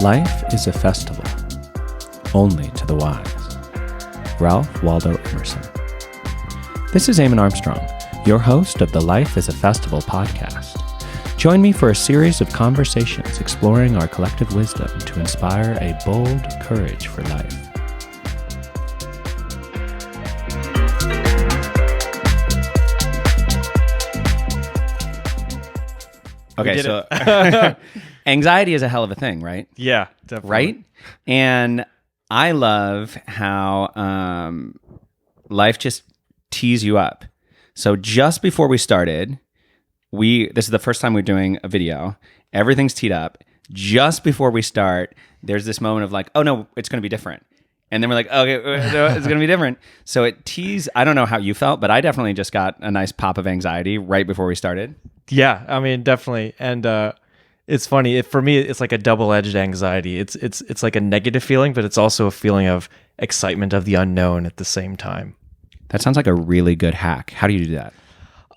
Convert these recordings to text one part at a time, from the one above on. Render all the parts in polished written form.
Life is a festival, only to the wise. Ralph Waldo Emerson. This is Eamon Armstrong, your host of the Life is a Festival podcast. Join me for a series of conversations exploring our collective wisdom to inspire a bold courage for life. Okay, so anxiety is a hell of a thing, right? Yeah, definitely. Right? And I love how life just tees you up. So just before we started, this is the first time we're doing a video. Everything's teed up. Just before we start, there's this moment of like, oh no, it's going to be different. And then we're like, okay, no, it's going to be different. So it tees, I don't know how you felt, but I definitely just got a nice pop of anxiety right before we started. Yeah, I mean, definitely. And it's funny. For me, it's like a double-edged anxiety. It's like a negative feeling, but it's also a feeling of excitement of the unknown at the same time. That sounds like a really good hack. How do you do that?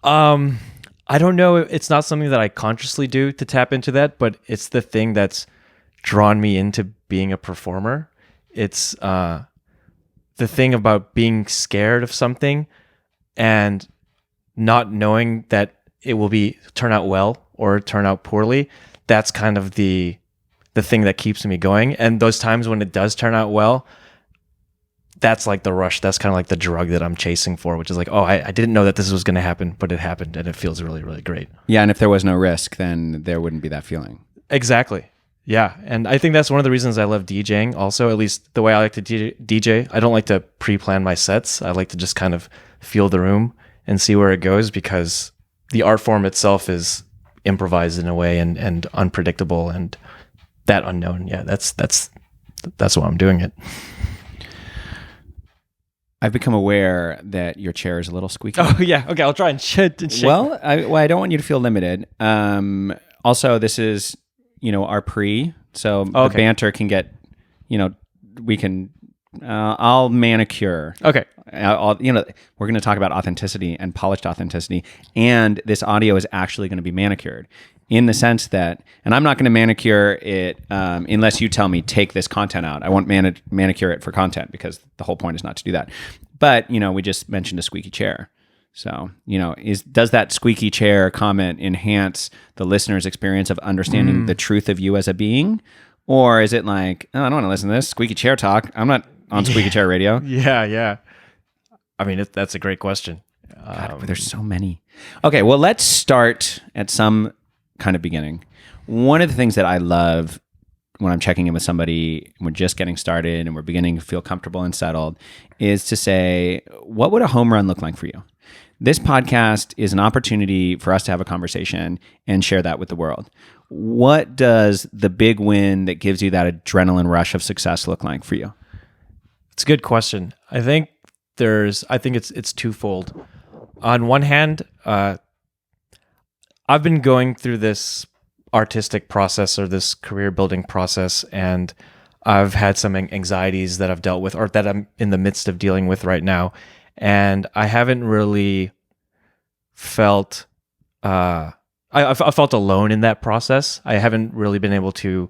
I don't know. It's not something that I consciously do to tap into that, but it's the thing that's drawn me into being a performer. It's the thing about being scared of something and not knowing that it will turn out well or turn out poorly. That's kind of the thing that keeps me going. And those times when it does turn out well, that's like the rush. That's kind of like the drug that I'm chasing for, which is like, oh, I didn't know that this was going to happen, but it happened and it feels really, really great. Yeah, and if there was no risk, then there wouldn't be that feeling. Exactly. Yeah, and I think that's one of the reasons I love DJing also, at least the way I like to DJ. I don't like to pre-plan my sets. I like to just kind of feel the room and see where it goes, because the art form itself is improvised in a way and unpredictable, and that unknown. Yeah, that's why I'm doing it. I've become aware that your chair is a little squeaky. Oh yeah, okay, I'll try and shake. Well, I don't want you to feel limited. Also, this is our pre, so the banter can get, we can. I'll manicure. Okay. We're going to talk about authenticity and polished authenticity, and this audio is actually going to be manicured in the sense that, and I'm not going to manicure it unless you tell me take this content out. I won't manicure it for content, because the whole point is not to do that. But we just mentioned a squeaky chair, so does that squeaky chair comment enhance the listener's experience of understanding the truth of you as a being, or is it like, oh, I don't want to listen to this squeaky chair talk? I'm not on squeaky chair radio. Yeah. I mean, that's a great question. God, but there's so many. Okay, well, let's start at some kind of beginning. One of the things that I love when I'm checking in with somebody, we're just getting started and we're beginning to feel comfortable and settled, is to say, what would a home run look like for you? This podcast is an opportunity for us to have a conversation and share that with the world. What does the big win that gives you that adrenaline rush of success look like for you? It's a good question. I think it's twofold. On one hand, I've been going through this artistic process or this career building process, and I've had some anxieties that I've dealt with, or that I'm in the midst of dealing with right now, and I haven't really felt I felt alone in that process. I haven't really been able to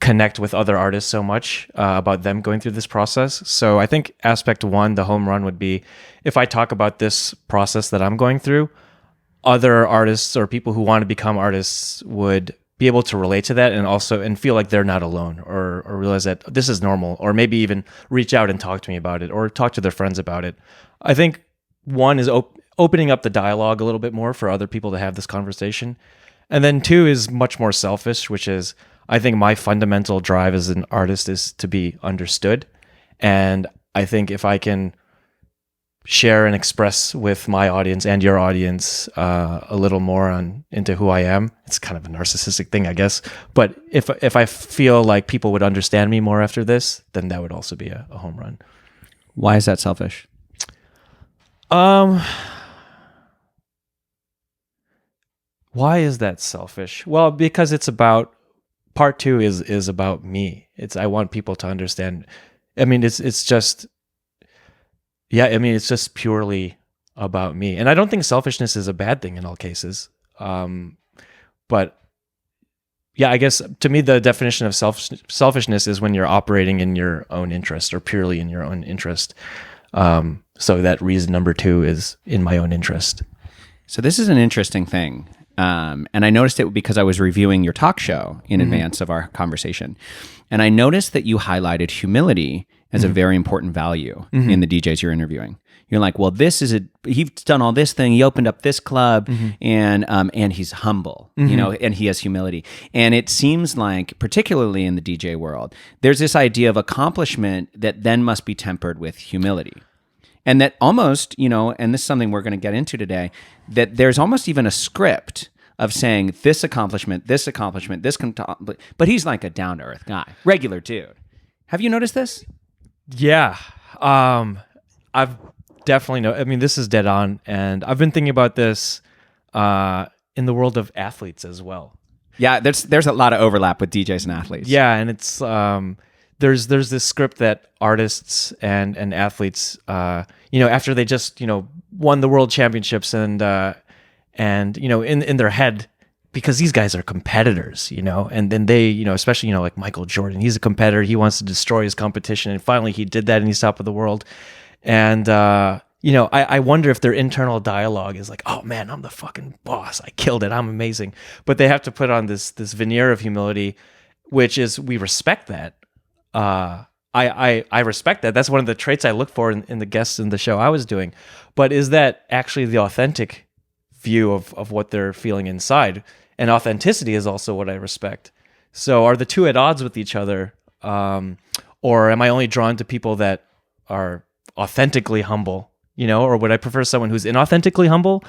connect with other artists so much about them going through this process. So I think aspect one, the home run, would be if I talk about this process that I'm going through, other artists or people who want to become artists would be able to relate to that and feel like they're not alone, or realize that this is normal, or maybe even reach out and talk to me about it, or talk to their friends about it. I think one is opening up the dialogue a little bit more for other people to have this conversation. And then two is much more selfish, which is, I think my fundamental drive as an artist is to be understood. And I think if I can share and express with my audience and your audience a little more into who I am, it's kind of a narcissistic thing, I guess. But if I feel like people would understand me more after this, then that would also be a home run. Why is that selfish? Why is that selfish? Well, because it's about, part two is about me. I want people to understand. I mean, it's just purely about me. And I don't think selfishness is a bad thing in all cases. But yeah, I guess to me the definition of selfishness is when you're operating in your own interest or purely in your own interest. So that reason number 2 is in my own interest. So this is an interesting thing. And I noticed it because I was reviewing your talk show in advance of our conversation. And I noticed that you highlighted humility as a very important value in the DJs you're interviewing. You're like, well, he's done all this thing. He opened up this club and he's humble, and he has humility. And it seems like, particularly in the DJ world, there's this idea of accomplishment that then must be tempered with humility. And that almost, and this is something we're going to get into today, that there's almost even a script of saying this accomplishment, but he's like a down-to-earth guy, regular dude. Have you noticed this? Yeah. I've definitely I mean, this is dead on. And I've been thinking about this in the world of athletes as well. Yeah, there's a lot of overlap with DJs and athletes. Yeah, and it's there's this script that artists and athletes after they just won the world championships and in their head, because these guys are competitors, and then they especially like Michael Jordan, he's a competitor, he wants to destroy his competition, and finally he did that and he's top of the world. And I wonder if their internal dialogue is like, oh man, I'm the fucking boss, I killed it, I'm amazing. But they have to put on this veneer of humility, which is, we respect that. I respect that. That's one of the traits I look for in the guests in the show I was doing. But is that actually the authentic view of what they're feeling inside? And authenticity is also what I respect. So are the two at odds with each other? Or am I only drawn to people that are authentically humble, or would I prefer someone who's inauthentically humble?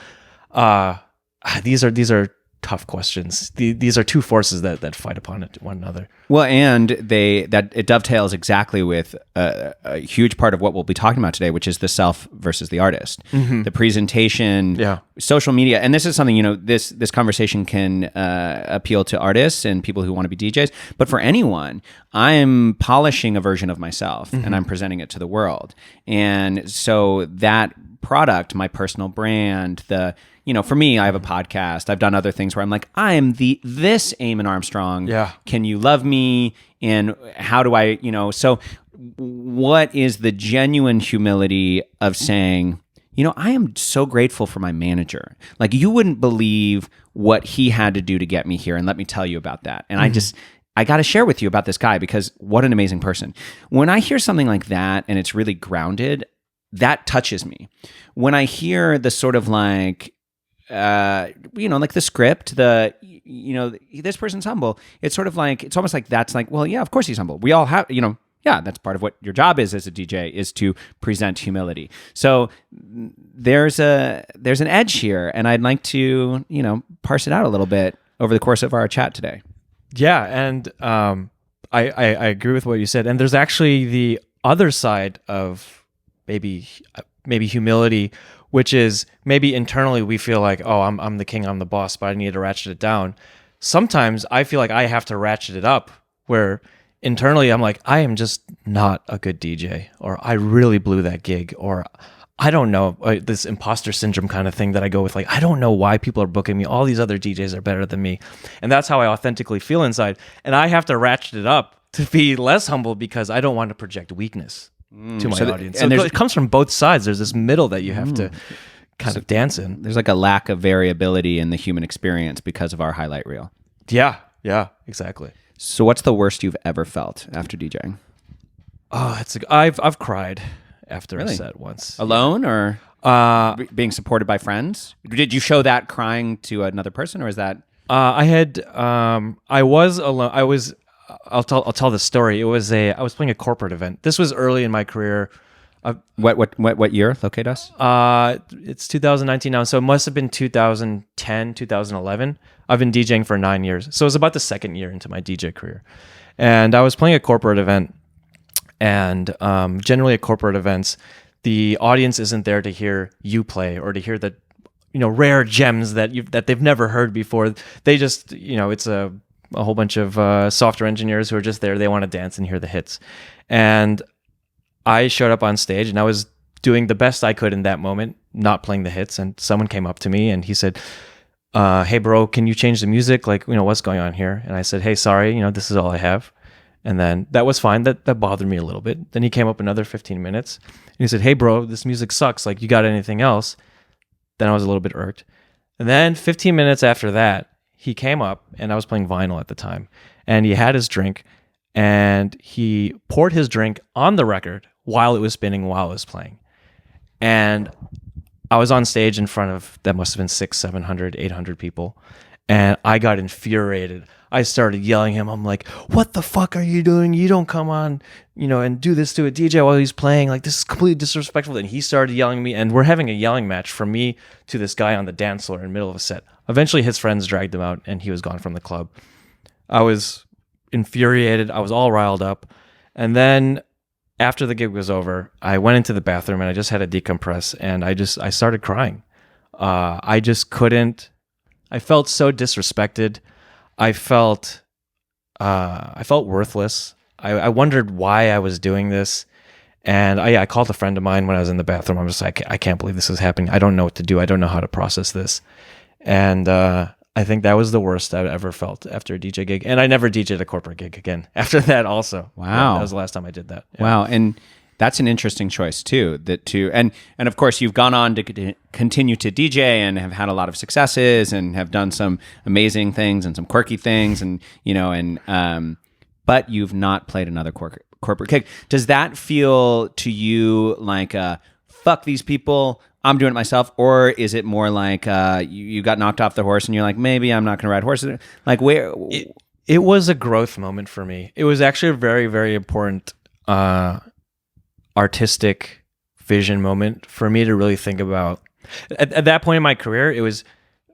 These are tough questions. These are two forces that fight upon one another. Well, and it dovetails exactly with a huge part of what we'll be talking about today, which is the self versus the artist, the presentation, social media. And this is something, this conversation can appeal to artists and people who want to be DJs, but for anyone, I'm polishing a version of myself and I'm presenting it to the world. And so that product, my personal brand, for me, I have a podcast. I've done other things where I'm like, I am this Eamon Armstrong. Yeah. Can you love me? And how do I, so what is the genuine humility of saying, I am so grateful for my manager. Like, you wouldn't believe what he had to do to get me here. And let me tell you about that. And I got to share with you about this guy, because what an amazing person. When I hear something like that and it's really grounded, that touches me. When I hear the sort of like, like the script, this person's humble, it's sort of like, it's almost like that's like, well, yeah, of course he's humble. We all have, that's part of what your job is as a DJ, is to present humility. So there's an edge here, and I'd like to, parse it out a little bit over the course of our chat today. Yeah, and I agree with what you said. And there's actually the other side of maybe humility, which is maybe internally we feel like, oh, I'm the king, I'm the boss, but I need to ratchet it down. Sometimes I feel like I have to ratchet it up, where internally I'm like, I am just not a good DJ, or I really blew that gig, or I don't know, this imposter syndrome kind of thing that I go with, like, I don't know why people are booking me. All these other DJs are better than me. And that's how I authentically feel inside. And I have to ratchet it up to be less humble, because I don't want to project weakness to my audience. So it comes from both sides. There's this middle that you have to kind of dance in. There's like a lack of variability in the human experience because of our highlight reel. Yeah, exactly. So what's the worst you've ever felt after DJing? Oh, I've cried after Really? a set once. Alone, or being supported by friends? Did you show that crying to another person, or is that? I was alone. I'll tell the story. I was playing a corporate event. This was early in my career. What year? Locate us. It's 2019 now, so it must have been 2010, 2011. I've been DJing for 9 years, so it was about the second year into my DJ career, and I was playing a corporate event. And generally at corporate events, the audience isn't there to hear you play or to hear the rare gems that they've never heard before. They just it's a whole bunch of software engineers who are just there. They want to dance and hear the hits. And I showed up on stage and I was doing the best I could in that moment, not playing the hits. And someone came up to me and he said, hey bro, can you change the music? Like, what's going on here? And I said, hey, sorry, this is all I have. And then that was fine. That bothered me a little bit. Then he came up another 15 minutes and he said, hey bro, this music sucks. Like, you got anything else? Then I was a little bit irked. And then 15 minutes after that, he came up, and I was playing vinyl at the time, and he had his drink, and he poured his drink on the record while it was spinning, while it was playing. And I was on stage in front of, that must have been 600, 700, 800 people, and I got infuriated. I started yelling at him. I'm like, what the fuck are you doing? You don't come on, and do this to a DJ while he's playing. Like, this is completely disrespectful. And he started yelling at me, and we're having a yelling match from me to this guy on the dance floor in the middle of a set. Eventually, his friends dragged him out, and he was gone from the club. I was infuriated. I was all riled up. And then after the gig was over, I went into the bathroom, and I just had to decompress, and I started crying. I just couldn't. I felt so disrespected. I felt worthless. I wondered why I was doing this. And I called a friend of mine when I was in the bathroom. I'm just like, I can't believe this is happening. I don't know what to do. I don't know how to process this. And I think that was the worst I've ever felt after a DJ gig. And I never DJed a corporate gig again after that also. Wow. Yeah, that was the last time I did that. Yeah. Wow. And that's an interesting choice too. And of course you've gone on to continue to DJ and have had a lot of successes and have done some amazing things and some quirky things, and but you've not played another corporate gig. Does that feel to you like fuck these people, I'm doing it myself, or is it more like you got knocked off the horse and you're like, maybe I'm not going to ride horses? Like, where? It was a growth moment for me. It was actually a very, very important artistic vision moment for me to really think about. At that point in my career, it was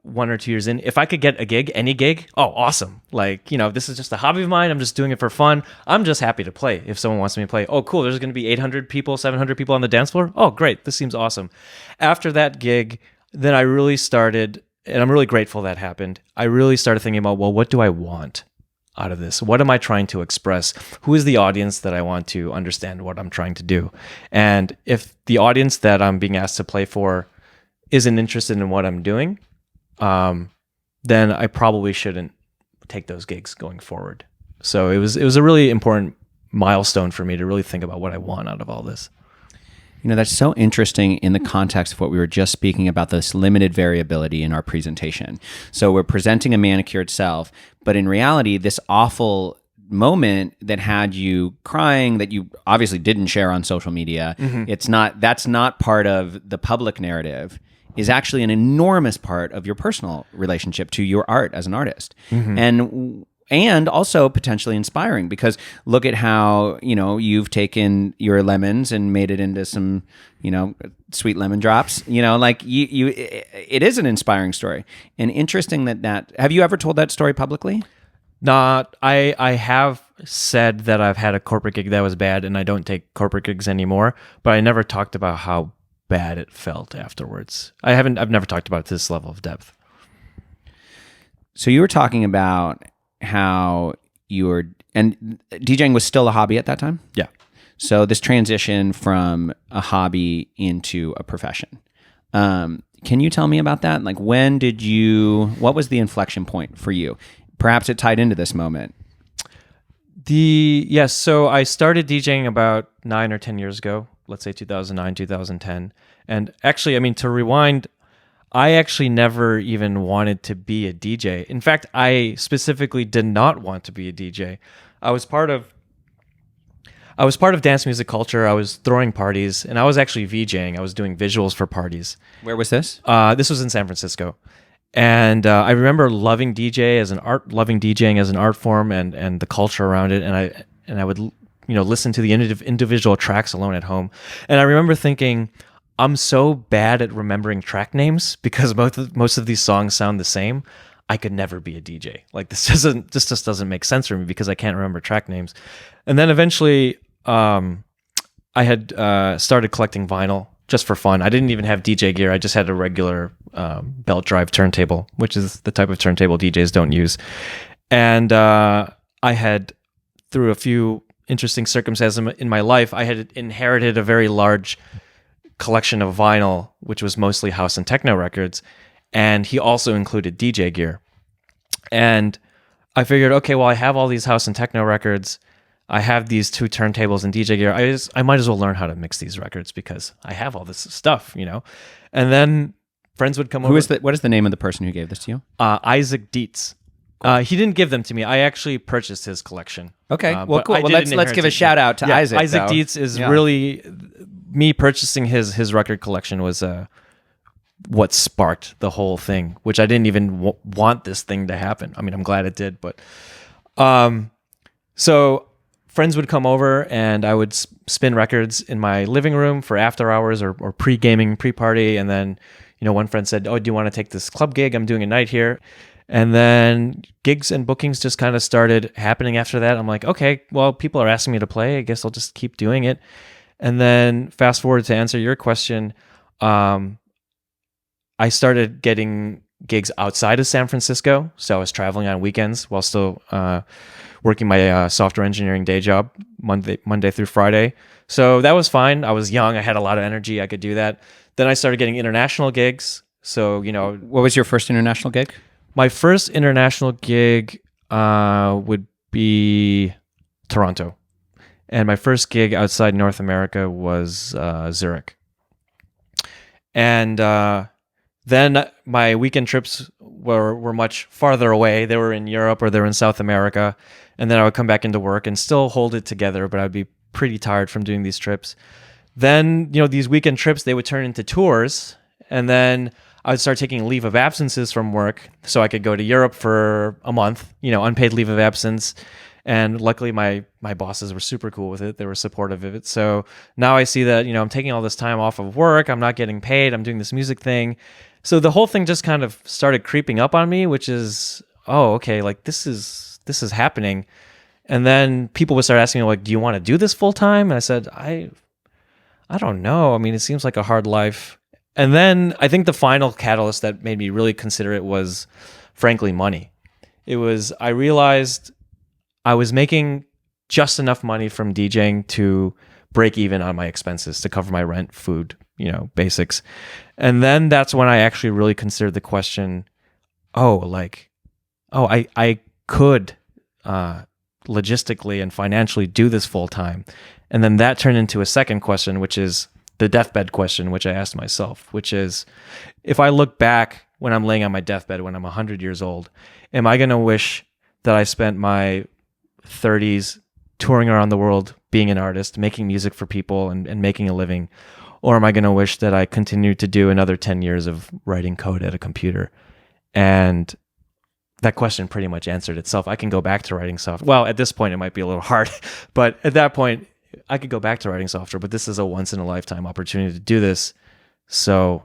1 or 2 years in. If I could get a gig, any gig, oh, awesome. Like, this is just a hobby of mine. I'm just doing it for fun. I'm just happy to play. If someone wants me to play, oh, cool, there's going to be 800 people, 700 people on the dance floor. Oh, great. This seems awesome. After that gig, then I really started, and I'm really grateful that happened. I really started thinking about, well, what do I want out of this? What am I trying to express? Who is the audience that I want to understand what I'm trying to do? And if the audience that I'm being asked to play for isn't interested in what I'm doing, then I probably shouldn't take those gigs going forward. So it was a really important milestone for me to really think about what I want out of all this. That's so interesting in the context of what we were just speaking about, this limited variability in our presentation. So we're presenting a manicured self, but in reality, this awful moment that had you crying that you obviously didn't share on social media, that's not part of the public narrative, is actually an enormous part of your personal relationship to your art as an artist. And also potentially inspiring, because look at how, you've taken your lemons and made it into some, sweet lemon drops, like it is an inspiring story. And interesting that have you ever told that story publicly? Not, I have said that I've had a corporate gig that was bad and I don't take corporate gigs anymore, but I never talked about how bad it felt afterwards. I've never talked about it to this level of depth. So you were talking about how and DJing was still a hobby at that time? Yeah. So this transition from a hobby into a profession. Can you tell me about that? Like, what was the inflection point for you? Perhaps it tied into this moment. Yes. So I started DJing about 9 or 10 years ago, let's say 2009, 2010. And actually, to rewind, I actually never even wanted to be a DJ. In fact, I specifically did not want to be a DJ. I was part of dance music culture. I was throwing parties, and I was actually VJing. I was doing visuals for parties. Where was this? This was in San Francisco. And I remember loving DJing as an art form and the culture around it. And I would listen to the individual tracks alone at home. And I remember thinking, I'm so bad at remembering track names because most of these songs sound the same. I could never be a DJ. Like, this just doesn't make sense for me because I can't remember track names. And then eventually, I had started collecting vinyl just for fun. I didn't even have DJ gear. I just had a regular belt drive turntable, which is the type of turntable DJs don't use. And I had, through a few interesting circumstances in my life, I had inherited a very large collection of vinyl, which was mostly house and techno records. and he also included DJ gear. And I figured, okay, well, I have all these house and techno records. I have these 2 turntables and DJ gear. I might as well learn how to mix these records because I have all this stuff, you know. And then friends would come over. What is the name of the person who gave this to you? Isaac Dietz. He didn't give them to me. I actually purchased his collection. Okay, well, but cool. I Well, didn't let's give a inherit it. shout out to Isaac. Isaac though. Dietz is really me purchasing his record collection was what sparked the whole thing, which I didn't even want this thing to happen. I mean, I'm glad it did, but so friends would come over and I would spin records in my living room for after hours or pre-gaming, pre-party. And then, you know, one friend said, oh, do you want to take this club gig? I'm doing a night here. And then gigs and bookings just kind of started happening after that. I'm like, okay, well, people are asking me to play. I guess I'll just keep doing it. And then fast forward to answer your question, I started getting gigs outside of San Francisco. So I was traveling on weekends while still working my software engineering day job Monday through Friday. So that was fine. I was young. I had a lot of energy. I could do that. Then I started getting international gigs. So, you know. What was your first international gig? My first international gig would be Toronto. And my first gig outside North America was Zurich. And then my weekend trips were much farther away. They were in Europe or they were in South America. And then I would come back into work and still hold it together, but I'd be pretty tired from doing these trips. Then, you know, these weekend trips, they would turn into tours. And then I would start taking leave of absences from work so I could go to Europe for a month, you know, unpaid leave of absence. And luckily my bosses were super cool with it. They were supportive of it. So now I see that, you know, I'm taking all this time off of work. I'm not getting paid. I'm doing this music thing. So the whole thing just kind of started creeping up on me, which is, oh, okay, like this is happening. And then people would start asking me, like, do you want to do this full time? And I said, I don't know. I mean, it seems like a hard life. And then I think the final catalyst that made me really consider it was, frankly, money. It was, I realized I was making just enough money from DJing to break even on my expenses, to cover my rent, food, you know, basics. And then that's when I actually really considered the question, I could logistically and financially do this full time. And then that turned into a second question, which is the deathbed question, which I asked myself, which is, if I look back when I'm laying on my deathbed, when I'm 100 years old, am I going to wish that I spent my 30s touring around the world, being an artist, making music for people and making a living? Or am I going to wish that I continued to do another 10 years of writing code at a computer? And that question pretty much answered itself. I can go back to writing software. Well, at this point, it might be a little hard, but at that point, I could go back to writing software, but this is a once in a lifetime opportunity to do this. So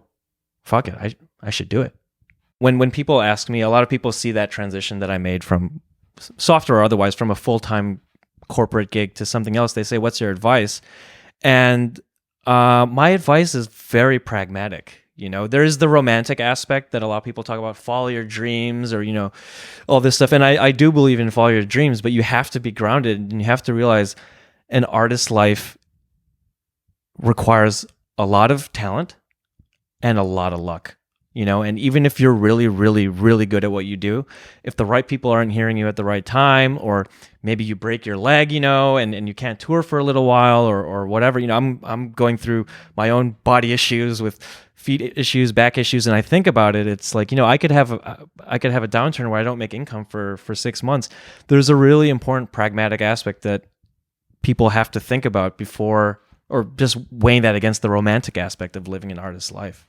fuck it. I should do it. When people ask me, a lot of people see that transition that I made from software or otherwise, from a full-time corporate gig to something else. They say, what's your advice? And my advice is very pragmatic. You know, there is the romantic aspect that a lot of people talk about, follow your dreams, or, you know, all this stuff. And I do believe in follow your dreams, but you have to be grounded and you have to realize an artist's life requires a lot of talent and a lot of luck, you know. And even if you're really, really, really good at what you do, if the right people aren't hearing you at the right time, or maybe you break your leg, you know, and you can't tour for a little while, or whatever, you know, I'm going through my own body issues with feet issues, back issues, and I think about it, it's like, you know, I could have a downturn where I don't make income for 6 months. There's a really important pragmatic aspect that people have to think about before, or just weighing that against the romantic aspect of living an artist's life.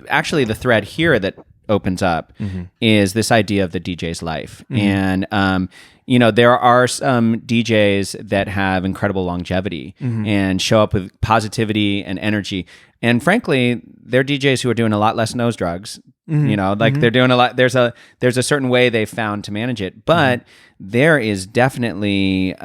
Actually, the thread here that opens up is this idea of the DJ's life. And, you know, there are some DJs that have incredible longevity and show up with positivity and energy. And frankly, they're DJs who are doing a lot less nose drugs. You know, like they're doing a lot. There's a certain way they've found to manage it, but there is definitely,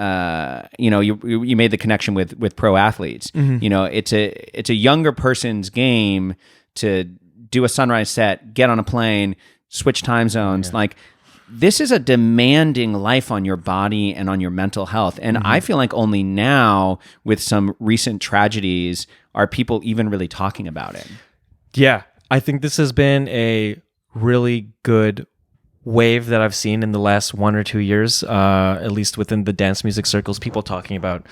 you know, you made the connection with pro athletes. You know, it's a younger person's game to do a sunrise set, get on a plane, switch time zones. Like, this is a demanding life on your body and on your mental health. And I feel like only now, with some recent tragedies, are people even really talking about it. Yeah. I think this has been a really good wave that I've seen in the last 1 or 2 years, at least within the dance music circles, people talking about,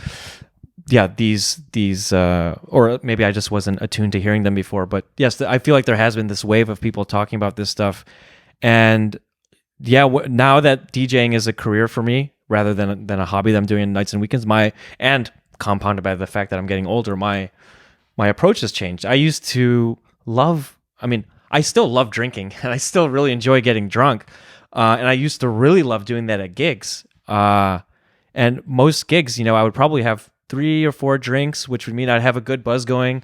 these, or maybe I just wasn't attuned to hearing them before, but yes, I feel like there has been this wave of people talking about this stuff. And now that DJing is a career for me rather than a hobby that I'm doing nights and weekends, and compounded by the fact that I'm getting older, my approach has changed. I used to I still love drinking and I still really enjoy getting drunk. And I used to really love doing that at gigs. And most gigs, I would probably have 3 or 4 drinks, which would mean I'd have a good buzz going.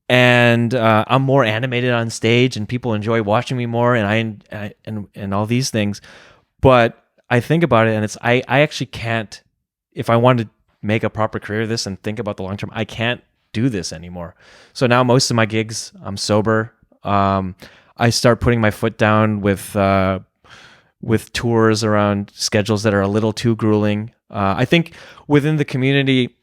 And I'm more animated on stage and people enjoy watching me more and all these things. But I think about it and I actually can't, if I want to make a proper career of this and think about the long term, I can't do this anymore. So now most of my gigs, I'm sober. I start putting my foot down with tours around schedules that are a little too grueling. I think within the community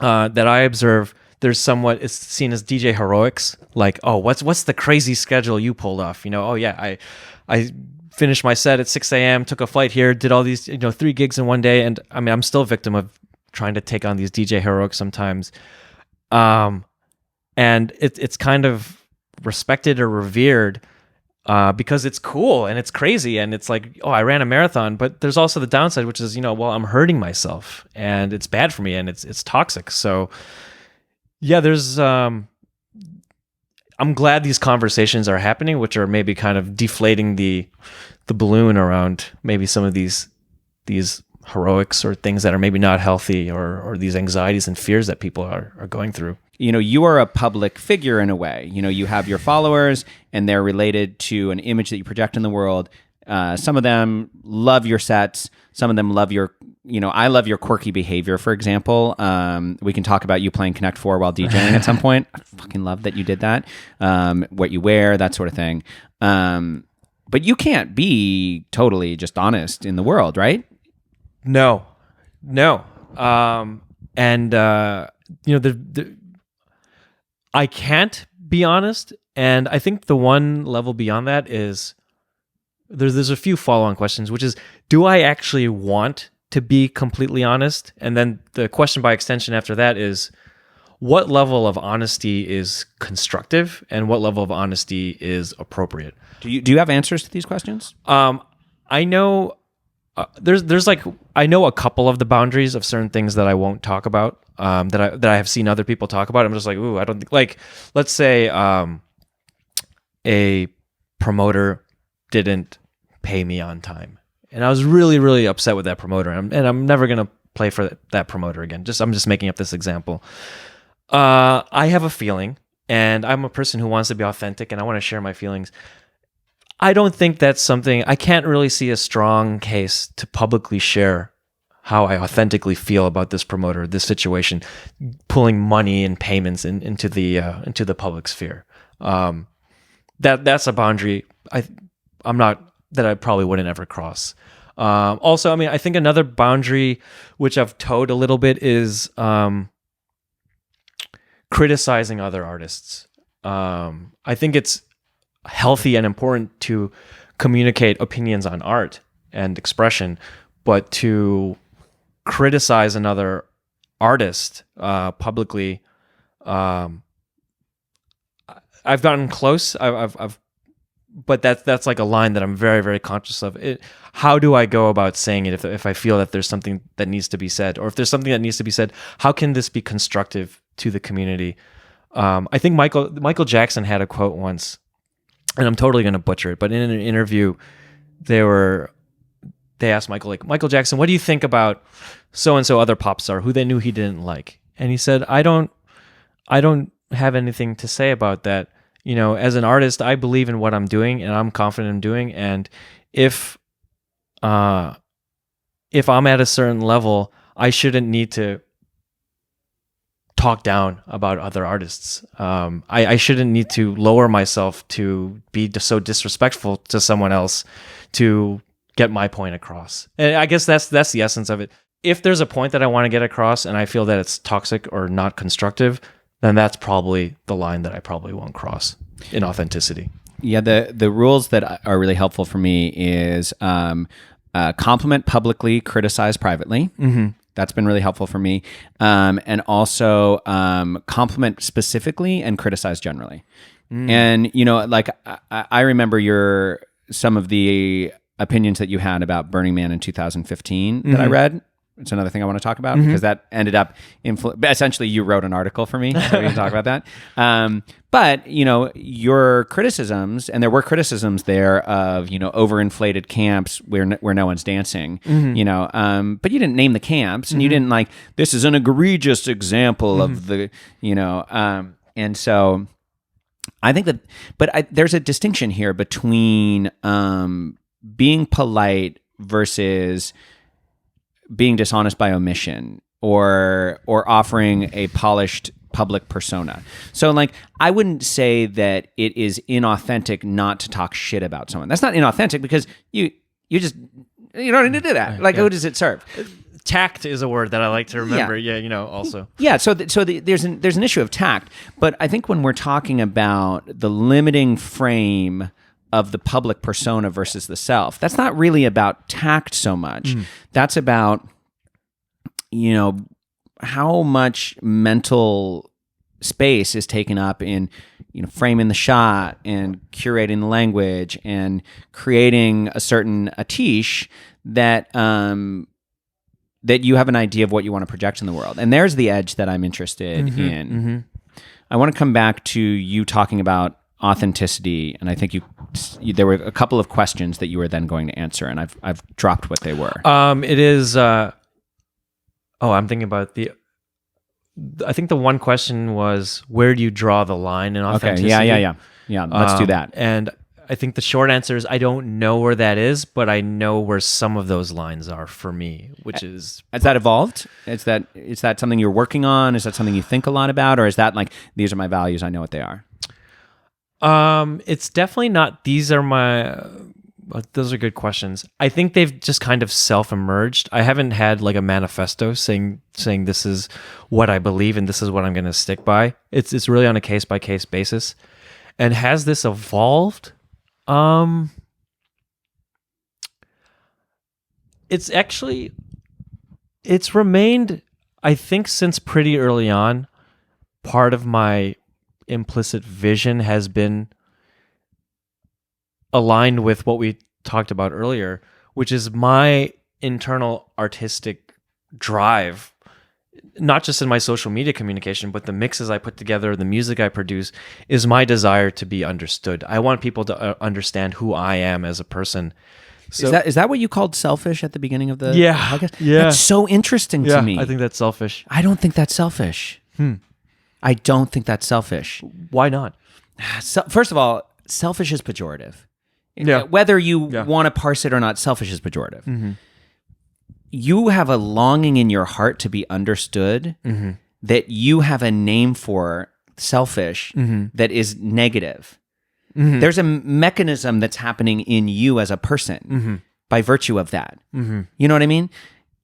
that I observe, there's somewhat, it's seen as DJ heroics. Like, oh, what's the crazy schedule you pulled off? Oh yeah, I finished my set at 6 a.m., took a flight here, did all these 3 gigs in one day, and I'm still a victim of trying to take on these DJ heroics sometimes. And it's kind of respected or revered because it's cool and it's crazy and it's like, oh, I ran a marathon. But there's also the downside, which is, well, I'm hurting myself and it's bad for me and it's toxic. So yeah, there's I'm glad these conversations are happening, which are maybe kind of deflating the balloon around maybe some of these heroics or things that are maybe not healthy or these anxieties and fears that people are going through. You are a public figure in a way. You have your followers and they're related to an image that you project in the world. Some of them love your sets. Some of them love I love your quirky behavior, for example. We can talk about you playing Connect 4 while DJing at some point. I fucking love that you did that. What you wear, that sort of thing. But you can't be totally just honest in the world, right? No. I can't be honest. And I think the one level beyond that is there's a few follow-on questions, which is, do I actually want to be completely honest? And then the question by extension after that is, what level of honesty is constructive and what level of honesty is appropriate? Do you have answers to these questions? I know I know a couple of the boundaries of certain things that I won't talk about, that I have seen other people talk about. I'm just like, ooh, I don't think, like, let's say a promoter didn't pay me on time, and I was really, really upset with that promoter, and I'm never gonna play for that promoter again. I'm just making up this example. I have a feeling, and I'm a person who wants to be authentic, and I want to share my feelings. I don't think that's something, I can't really see a strong case to publicly share how I authentically feel about this promoter, this situation, pulling money and payments into the public sphere. That's a boundary that I probably wouldn't ever cross. Also, I think another boundary which I've towed a little bit is criticizing other artists. I think it's healthy and important to communicate opinions on art and expression, but to criticize another artist publicly, I've gotten close. But that's like a line that I'm very, very conscious of. How do I go about saying it if I feel that there's something that needs to be said, or if there's something that needs to be said, how can this be constructive to the community? I think Michael Jackson had a quote once, and I'm totally going to butcher it, but in an interview, they asked Michael Jackson, what do you think about so-and-so other pop star who they knew he didn't like? And he said, I don't have anything to say about that. As an artist, I believe in what I'm doing and I'm confident in doing. And if I'm at a certain level, I shouldn't need to talk down about other artists. I shouldn't need to lower myself to be so disrespectful to someone else to get my point across. And I guess that's the essence of it. If there's a point that I want to get across and I feel that it's toxic or not constructive, then that's probably the line that I probably won't cross in authenticity. Yeah, the rules that are really helpful for me is compliment publicly, criticize privately. That's been really helpful for me. And also compliment specifically and criticize generally. And, like I remember some of the opinions that you had about Burning Man in 2015 that I read. It's another thing I want to talk about because that ended up essentially you wrote an article for me, so we can talk about that. But your criticisms, and there were criticisms there of overinflated camps where no one's dancing, but you didn't name the camps, and you didn't like this is an egregious example of the and so I think that, but there's a distinction here between being polite versus being dishonest by omission or offering a polished public persona. So like I wouldn't say that it is inauthentic not to talk shit about someone. That's not inauthentic because you don't need to do that. Like who does it serve? Tact is a word that I like to remember. Yeah, also. Yeah, there's an issue of tact, but I think when we're talking about the limiting frame of the public persona versus the self, that's not really about tact so much. That's about, how much mental space is taken up in, framing the shot and curating the language and creating a certain Atish that you have an idea of what you want to project in the world. And there's the edge that I'm interested in. I want to come back to you talking about authenticity, and I think there were a couple of questions that you were then going to answer, and I've dropped what they were. It is. I'm thinking about I think the one question was, where do you draw the line in authenticity? Okay. Yeah. Let's do that. And I think the short answer is I don't know where that is, but I know where some of those lines are for me, which is... Has that evolved? Is that something you're working on? Is that something you think a lot about? Or is that like, these are my values, I know what they are? It's definitely not, these are my... Those are good questions. I think they've just kind of self-emerged. I haven't had like a manifesto saying this is what I believe and this is what I'm going to stick by. It's really on a case-by-case basis. And has this evolved? It's remained, I think, since pretty early on. Part of my implicit vision has been aligned with what we talked about earlier, which is my internal artistic drive, not just in my social media communication, but the mixes I put together, the music I produce, is my desire to be understood. I want people to understand who I am as a person. So, is that what you called selfish at the beginning of the podcast? Yeah. That's so interesting to me. I think that's selfish. I don't think that's selfish. I don't think that's selfish. Why not? So, first of all, selfish is pejorative. Yeah. Whether you want to parse it or not, selfish is pejorative. You have a longing in your heart to be understood that you have a name for selfish that is negative. There's a mechanism that's happening in you as a person by virtue of that. You know what I mean?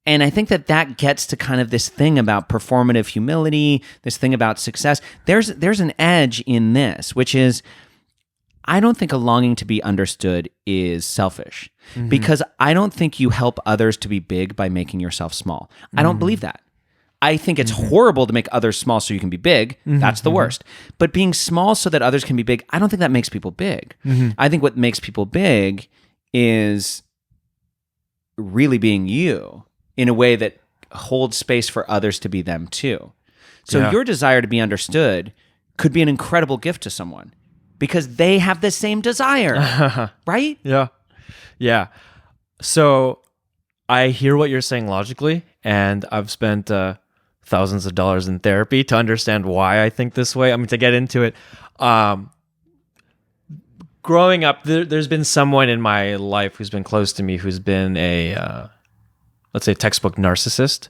And I think that gets to kind of this thing about performative humility, this thing about success. There's an edge in this, which is, I don't think a longing to be understood is selfish because I don't think you help others to be big by making yourself small. I don't believe that. I think it's horrible to make others small so you can be big. That's the worst. But being small so that others can be big, I don't think that makes people big. I think what makes people big is really being you in a way that holds space for others to be them too. So your desire to be understood could be an incredible gift to someone, because they have the same desire, right? Yeah. So I hear what you're saying logically, and I've spent thousands of dollars in therapy to understand why I think this way. I mean, to get into it. Growing up, there's been someone in my life who's been close to me who's been a, let's say, textbook narcissist.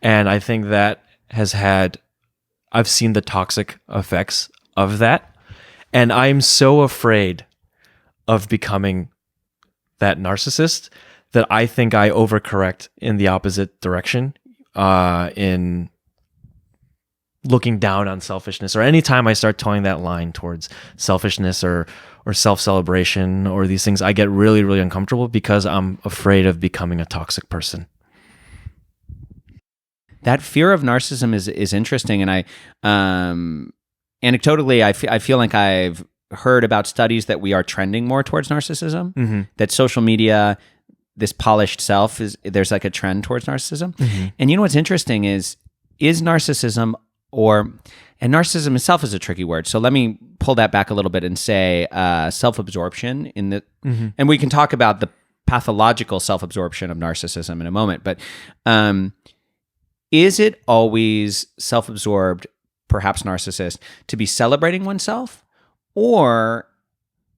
And I think that I've seen the toxic effects of that. And I'm so afraid of becoming that narcissist that I think I overcorrect in the opposite direction in looking down on selfishness, or anytime I start towing that line towards selfishness or self-celebration or these things, I get really, really uncomfortable because I'm afraid of becoming a toxic person. That fear of narcissism is interesting, and I anecdotally I feel like I've heard about studies that we are trending more towards narcissism. Mm-hmm. That social media, this polished self, there's like a trend towards narcissism. Mm-hmm. And you know what's interesting is narcissism and narcissism itself is a tricky word. So let me pull that back a little bit and say self-absorption Mm-hmm. and we can talk about the pathological self-absorption of narcissism in a moment. But is it always self-absorbed, perhaps narcissist, to be celebrating oneself? Or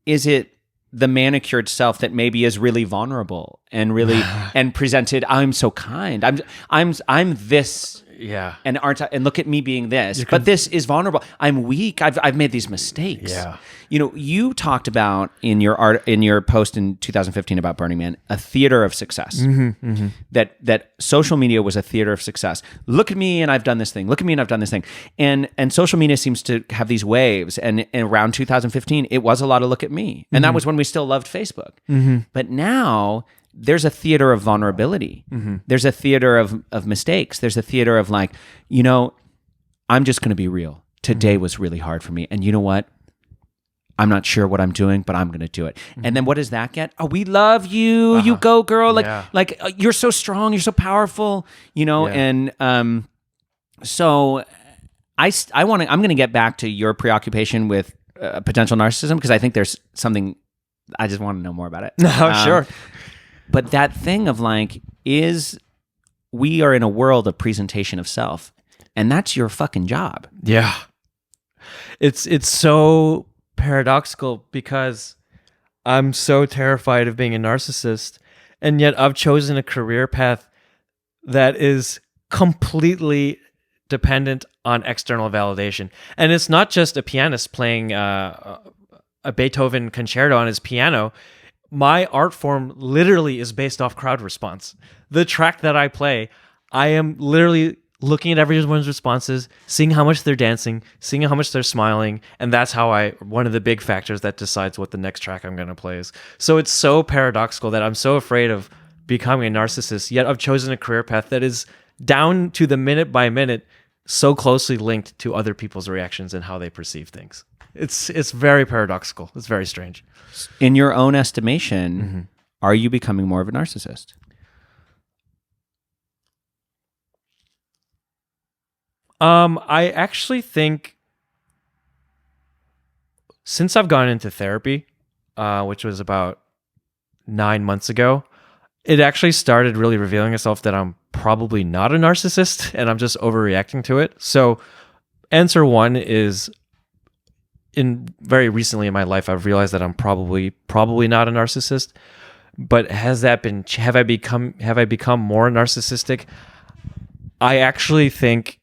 is it the manicured self that maybe is really vulnerable and really and presented, I'm so kind. I'm this. Yeah. And look at me being this, but this is vulnerable. I'm weak. I've made these mistakes. Yeah. You know, you talked about in your post in 2015 about Burning Man, a theater of success. Mm-hmm, mm-hmm. That social media was a theater of success. Look at me and I've done this thing. Look at me and I've done this thing. And social media seems to have these waves. And around 2015, it was a lot of look at me. And that was when we still loved Facebook. Mm-hmm. But now there's a theater of vulnerability. Mm-hmm. There's a theater of mistakes. There's a theater of like, you know, I'm just going to be real. Today was really hard for me. And you know what? I'm not sure what I'm doing, but I'm going to do it. And then what does that get? Oh, we love you. You go, girl. Like you're so strong. You're so powerful, you know? Yeah. And so I'm going to get back to your preoccupation with potential narcissism, because I think there's something, I just want to know more about it. No, sure. But that thing of like, we are in a world of presentation of self, and that's your fucking job. Yeah. It's so paradoxical because I'm so terrified of being a narcissist, and yet I've chosen a career path that is completely dependent on external validation. And it's not just a pianist playing a Beethoven concerto on his piano. My art form literally is based off crowd response. The track that I play, I am literally looking at everyone's responses, seeing how much they're dancing, seeing how much they're smiling, and that's how one of the big factors that decides what the next track I'm going to play is. So it's so paradoxical that I'm so afraid of becoming a narcissist, yet I've chosen a career path that is down to the minute by minute so closely linked to other people's reactions and how they perceive things. It's very paradoxical. It's very strange. In your own estimation, are you becoming more of a narcissist? I actually think since I've gone into therapy, which was about 9 months ago, it actually started really revealing itself that I'm probably not a narcissist and I'm just overreacting to it. So answer one is, very recently in my life, I've realized that I'm probably not a narcissist. But have I become more narcissistic? I actually think,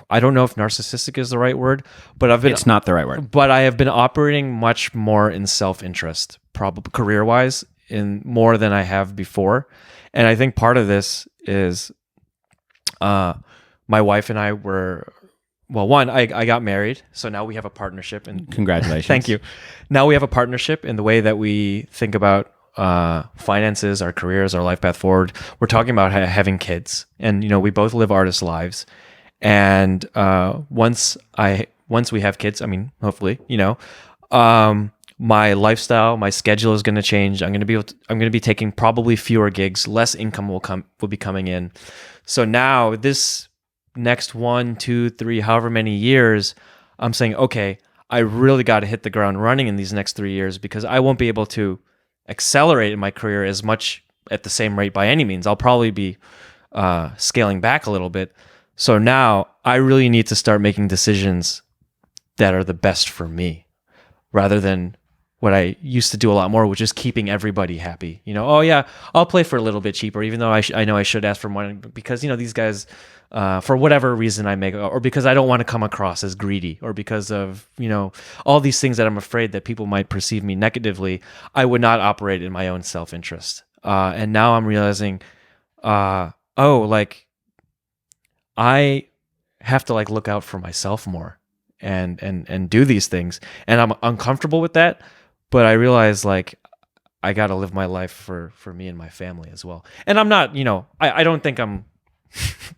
I don't know if narcissistic is the right word, but It's not the right word. But I have been operating much more in self-interest, probably career-wise, in more than I have before. And I think part of this is my wife and I were, well, one, I got married, so now we have a partnership. And Congratulations. Thank you. Now we have a partnership in the way that we think about finances, our careers, our life path forward. We're talking about having kids, and we both live artist lives. And once we have kids, I mean, hopefully, my lifestyle, my schedule is going to change. I'm going to be taking probably fewer gigs, less income will be coming in. So now this next 1, 2, 3, however many years, I'm saying, okay, I really got to hit the ground running in these next 3 years, because I won't be able to accelerate in my career as much at the same rate by any means. I'll probably be scaling back a little bit. So now I really need to start making decisions that are the best for me, rather than what I used to do a lot more, which is keeping everybody happy. Oh yeah, I'll play for a little bit cheaper, even though I know I should ask for money, because these guys, for whatever reason I make, or because I don't want to come across as greedy, or because of all these things that I'm afraid that people might perceive me negatively, I would not operate in my own self-interest. And now I'm realizing, have to like look out for myself more and do these things. And I'm uncomfortable with that, but I realize like I got to live my life for me and my family as well. And I'm not, I don't think I'm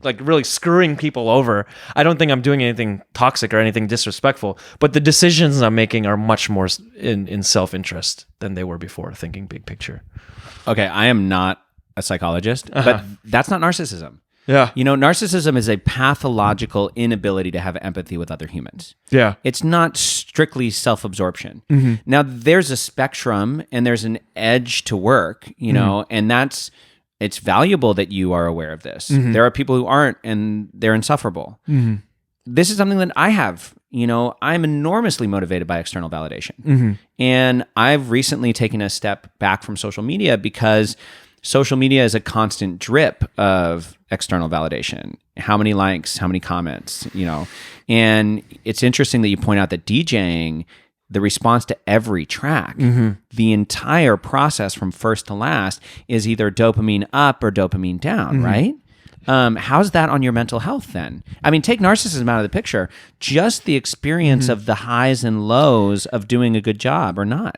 like really screwing people over. I don't think I'm doing anything toxic or anything disrespectful, but the decisions I'm making are much more in self-interest than they were before, thinking big picture. Okay, I am not a psychologist, but that's not narcissism. Yeah. Narcissism is a pathological inability to have empathy with other humans. Yeah. It's not strictly self-absorption. Now, there's a spectrum and there's an edge to work, and it's valuable that you are aware of this. There are people who aren't, and they're insufferable. This is something that I have. I'm enormously motivated by external validation. And I've recently taken a step back from social media because social media is a constant drip of external validation. How many likes, how many comments, And it's interesting that you point out that DJing, the response to every track, the entire process from first to last is either dopamine up or dopamine down, right? How's that on your mental health then? I mean, take narcissism out of the picture. Just the experience of the highs and lows of doing a good job or not.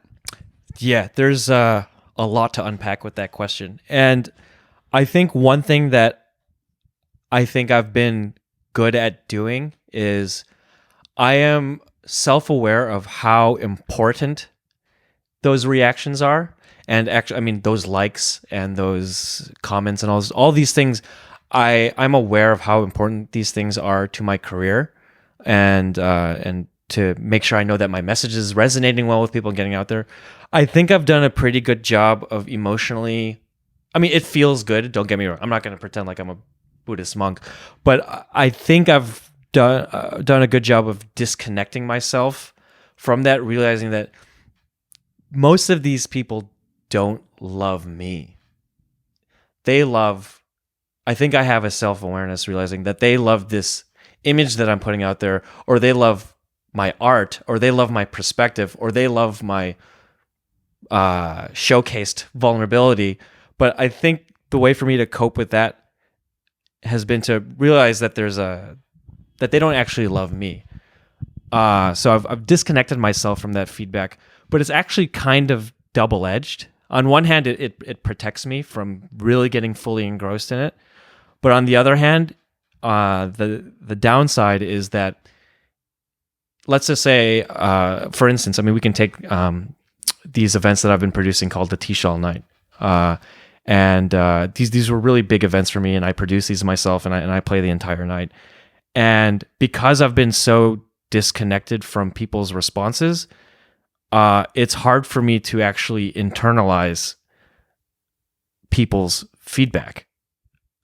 Yeah, there's a lot to unpack with that question. And I think one thing that I think I've been good at doing is I am self-aware of how important those reactions are. And actually, I mean, those likes and those comments and all these things, I'm aware of how important these things are to my career and to make sure I know that my message is resonating well with people and getting out there. I think I've done a pretty good job of emotionally, I mean, it feels good. Don't get me wrong. I'm not going to pretend like I'm a Buddhist monk, but I think I've done a good job of disconnecting myself from that, realizing that most of these people don't love me. I think I have a self-awareness realizing that they love this image that I'm putting out there, or they love my art, or they love my perspective, or they love my showcased vulnerability. But I think the way for me to cope with that has been to realize that that they don't actually love me. So I've disconnected myself from that feedback, but it's actually kind of double-edged. On one hand, it protects me from really getting fully engrossed in it, but on the other hand, the downside is that, let's just say, for instance, I mean, we can take these events that I've been producing called Atish all night. And these were really big events for me, and I produce these myself, and I play the entire night. And because I've been so disconnected from people's responses, it's hard for me to actually internalize people's feedback.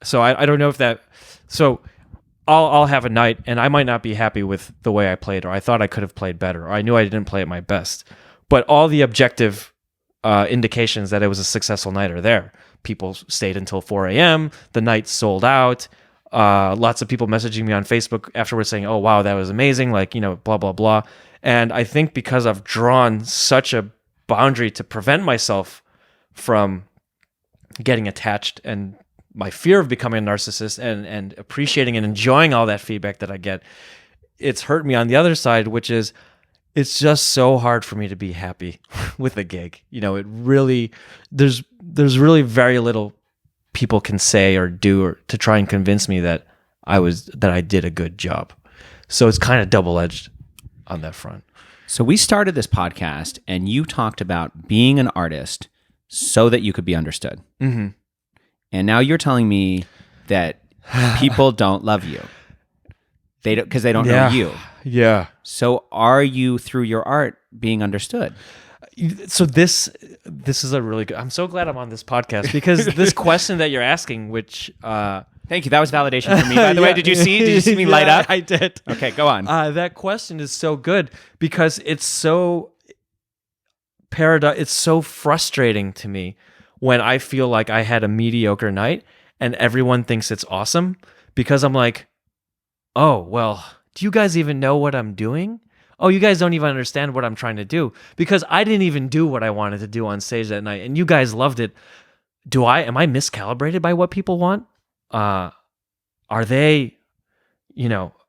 So I don't know if that. So I'll have a night, and I might not be happy with the way I played, or I thought I could have played better, or I knew I didn't play at my best. But all the objective indications that it was a successful night are there. People stayed until 4 a.m. The night sold out. Lots of people messaging me on Facebook afterwards saying, "Oh, wow, that was amazing," like, blah, blah, blah. And I think because I've drawn such a boundary to prevent myself from getting attached, and my fear of becoming a narcissist, and appreciating and enjoying all that feedback that I get, it's hurt me on the other side, which is it's just so hard for me to be happy with a gig. It really, there's really very little people can say or do or to try and convince me that I did a good job. So it's kind of double-edged on that front. So we started this podcast, and you talked about being an artist so that you could be understood. Mm-hmm. And now you're telling me that people don't love you. Because they don't know you. Yeah. So are you, through your art, being understood? So this is a really good. I'm so glad I'm on this podcast, because this question that you're asking, which thank you, that was validation for me. By the way, did you see me light up? I did. Okay, go on. That question is so good because it's so it's so frustrating to me when I feel like I had a mediocre night and everyone thinks it's awesome, because I'm like, oh, well, do you guys even know what I'm doing? Oh, you guys don't even understand what I'm trying to do, because I didn't even do what I wanted to do on stage that night, and you guys loved it. Am I miscalibrated by what people want? Are they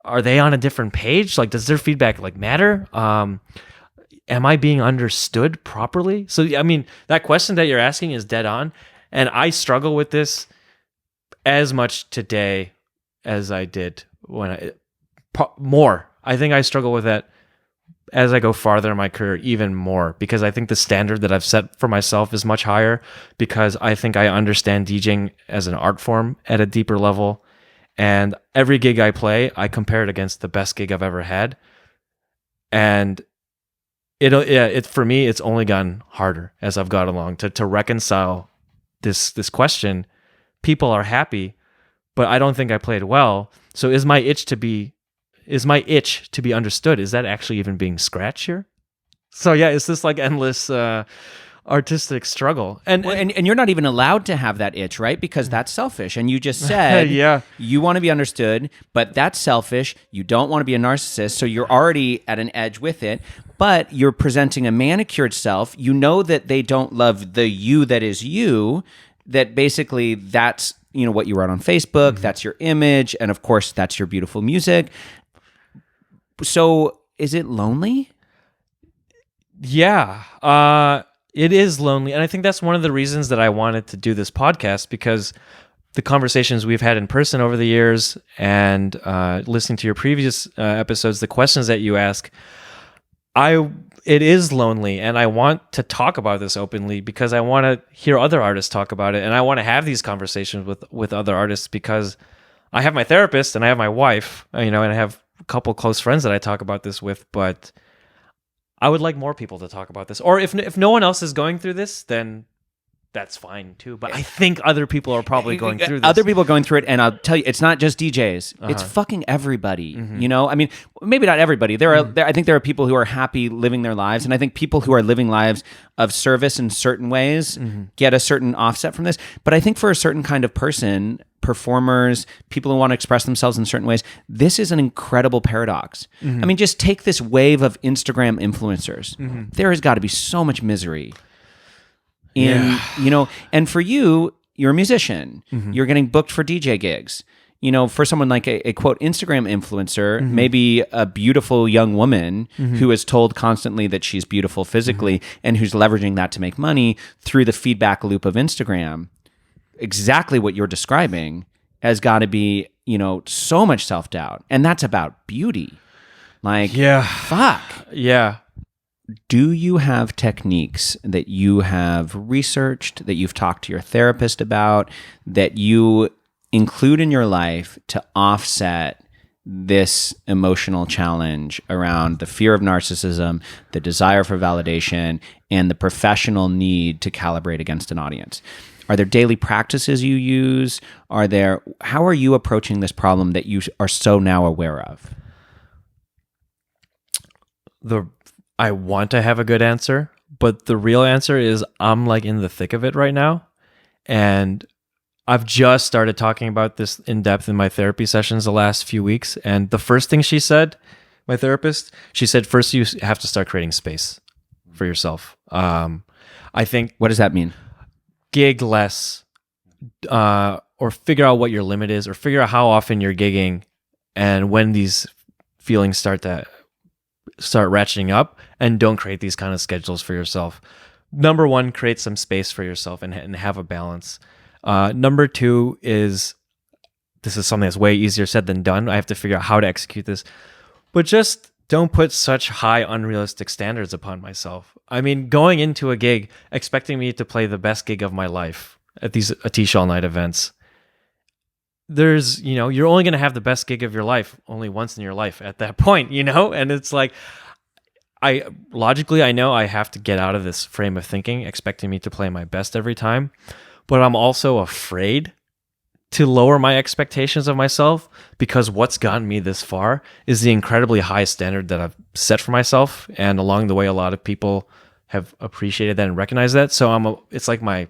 are they on a different page? Like, does their feedback like matter? Am I being understood properly? So, I mean, that question that you're asking is dead on. And I struggle with this as much today as I did more. I think I struggle with that as I go farther in my career even more, because I think the standard that I've set for myself is much higher, because I think I understand DJing as an art form at a deeper level. And every gig I play, I compare it against the best gig I've ever had. And for me, it's only gotten harder as I've got along to reconcile this question. People are happy, but I don't think I played well. So is my itch to be understood, is that actually even being scratched here? So yeah, it's this like endless artistic struggle. And you're not even allowed to have that itch, right? Because that's selfish. And you just said yeah, you want to be understood, but that's selfish. You don't want to be a narcissist, so you're already at an edge with it. But you're presenting a manicured self. You know that they don't love the you that is you, that basically that's, what you wrote on Facebook, that's your image, and of course that's your beautiful music. So is it lonely? Yeah, it is lonely. And I think that's one of the reasons that I wanted to do this podcast, because the conversations we've had in person over the years and listening to your previous episodes, the questions that you ask, it is lonely, and I want to talk about this openly because I want to hear other artists talk about it, and I want to have these conversations with other artists, because I have my therapist and I have my wife, and I have a couple close friends that I talk about this with, but I would like more people to talk about this. Or if no one else is going through this, then that's fine too. But I think other people are probably going through this. Other people are going through it, and I'll tell you, it's not just DJs. It's fucking everybody. I mean, maybe not everybody. I think there are people who are happy living their lives, and I think people who are living lives of service in certain ways get a certain offset from this. But I think for a certain kind of person, performers, people who want to express themselves in certain ways, this is an incredible paradox. I mean, just take this wave of Instagram influencers. There has got to be so much misery. And for you, you're a musician. You're getting booked for DJ gigs. For someone like a quote Instagram influencer, maybe a beautiful young woman who is told constantly that she's beautiful physically and who's leveraging that to make money through the feedback loop of Instagram. Exactly what you're describing has got to be, so much self-doubt. And that's about beauty. Fuck. Yeah. Do you have techniques that you have researched, that you've talked to your therapist about, that you include in your life to offset this emotional challenge around the fear of narcissism, the desire for validation, and the professional need to calibrate against an audience? Are there daily practices you use? How are you approaching this problem that you are so now aware of? I want to have a good answer, but the real answer is I'm in the thick of it right now. And I've just started talking about this in depth in my therapy sessions the last few weeks. And the first thing she said, my therapist, she said, first you have to start creating space for yourself. I think. What does that mean? Gig less, or figure out what your limit is, or figure out how often you're gigging and when these feelings start ratcheting up, and don't create these kind of schedules for yourself. Number one, create some space for yourself and have a balance. Number two is, this is something that's way easier said than done. I have to figure out how to execute this, but just don't put such high unrealistic standards upon myself. I mean, going into a gig, expecting me to play the best gig of my life at these Atish all night events, you're only going to have the best gig of your life only once in your life at that point, and it's like, I know I have to get out of this frame of thinking, expecting me to play my best every time, but I'm also afraid to lower my expectations of myself, because what's gotten me this far is the incredibly high standard that I've set for myself, and along the way, a lot of people have appreciated that and recognized that. So it's like my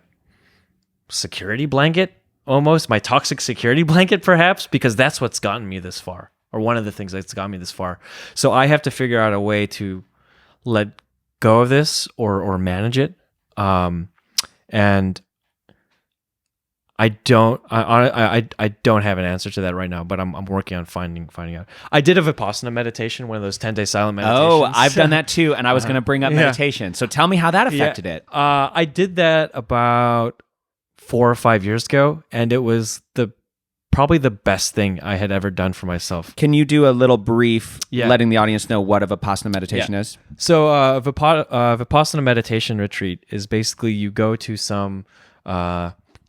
security blanket, almost my toxic security blanket, perhaps, because that's what's gotten me this far, or one of the things that's gotten me this far. So I have to figure out a way to let go of this or manage it. And I don't. I don't have an answer to that right now, but I'm working on finding out. I did a Vipassana meditation, one of those 10-day silent meditations. Oh, I've done that too, and I was going to bring up meditation. So tell me how that affected it. I did that about 4 or 5 years ago, and it was probably the best thing I had ever done for myself. Can you do a little brief, letting the audience know what a Vipassana meditation is? So Vipassana meditation retreat is basically you go to some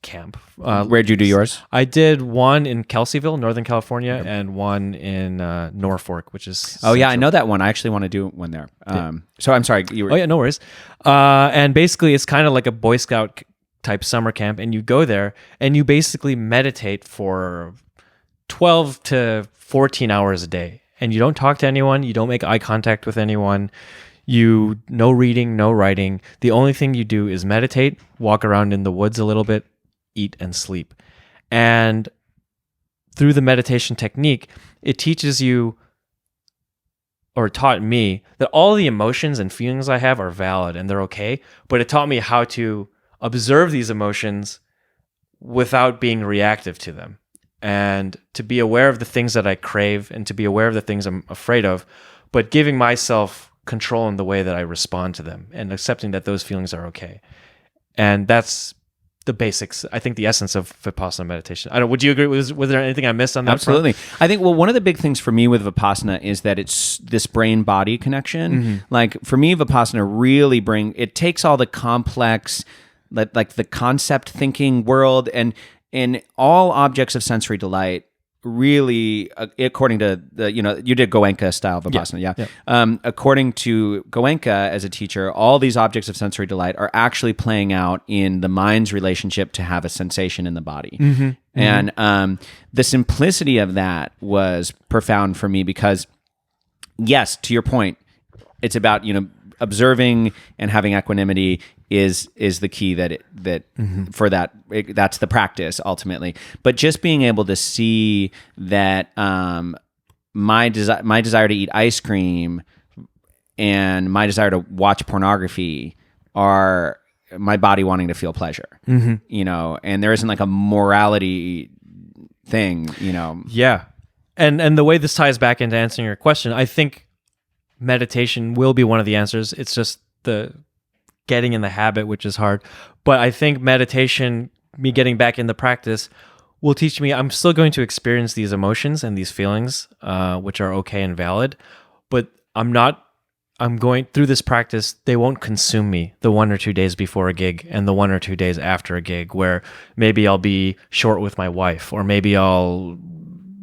camp. Where'd you do yours? I did one in Kelseyville, Northern California, and one in Norfolk, which is I know that one. I actually want to do one there. So I'm sorry. Oh yeah, no worries. And basically it's kind of like a Boy Scout type summer camp, and you go there and you basically meditate for 12 to 14 hours a day, and you don't talk to anyone, you don't make eye contact with anyone, no reading, no writing. The only thing you do is meditate, walk around in the woods a little bit, eat and sleep. And through the meditation technique, it teaches you, or taught me, that all the emotions and feelings I have are valid and they're okay, but it taught me how to observe these emotions without being reactive to them, and to be aware of the things that I crave and to be aware of the things I'm afraid of, but giving myself control in the way that I respond to them and accepting that those feelings are okay. And that's the basics, I think, the essence of Vipassana meditation. Would you agree? Was there anything I missed on that? Absolutely. Front? I think, one of the big things for me with Vipassana is that it's this brain-body connection. Mm-hmm. Like for me, Vipassana really takes all the complex, like the concept thinking world, and in all objects of sensory delight, really, according to you did Goenka style Vipassana, yeah. According to Goenka as a teacher, all these objects of sensory delight are actually playing out in the mind's relationship to have a sensation in the body. Mm-hmm. And the simplicity of that was profound for me because, yes, to your point, it's about, observing and having equanimity is the key for that. That's the practice ultimately. But just being able to see that my desire to eat ice cream and my desire to watch pornography are my body wanting to feel pleasure. Mm-hmm. And there isn't like a morality thing. Yeah, and the way this ties back into answering your question, I think meditation will be one of the answers. It's just the getting in the habit, which is hard. But I think meditation, me getting back in the practice, will teach me I'm still going to experience these emotions and these feelings, which are okay and valid. But I'm going through this practice, they won't consume me the 1 or 2 days before a gig and the 1 or 2 days after a gig, where maybe I'll be short with my wife, or maybe I'll,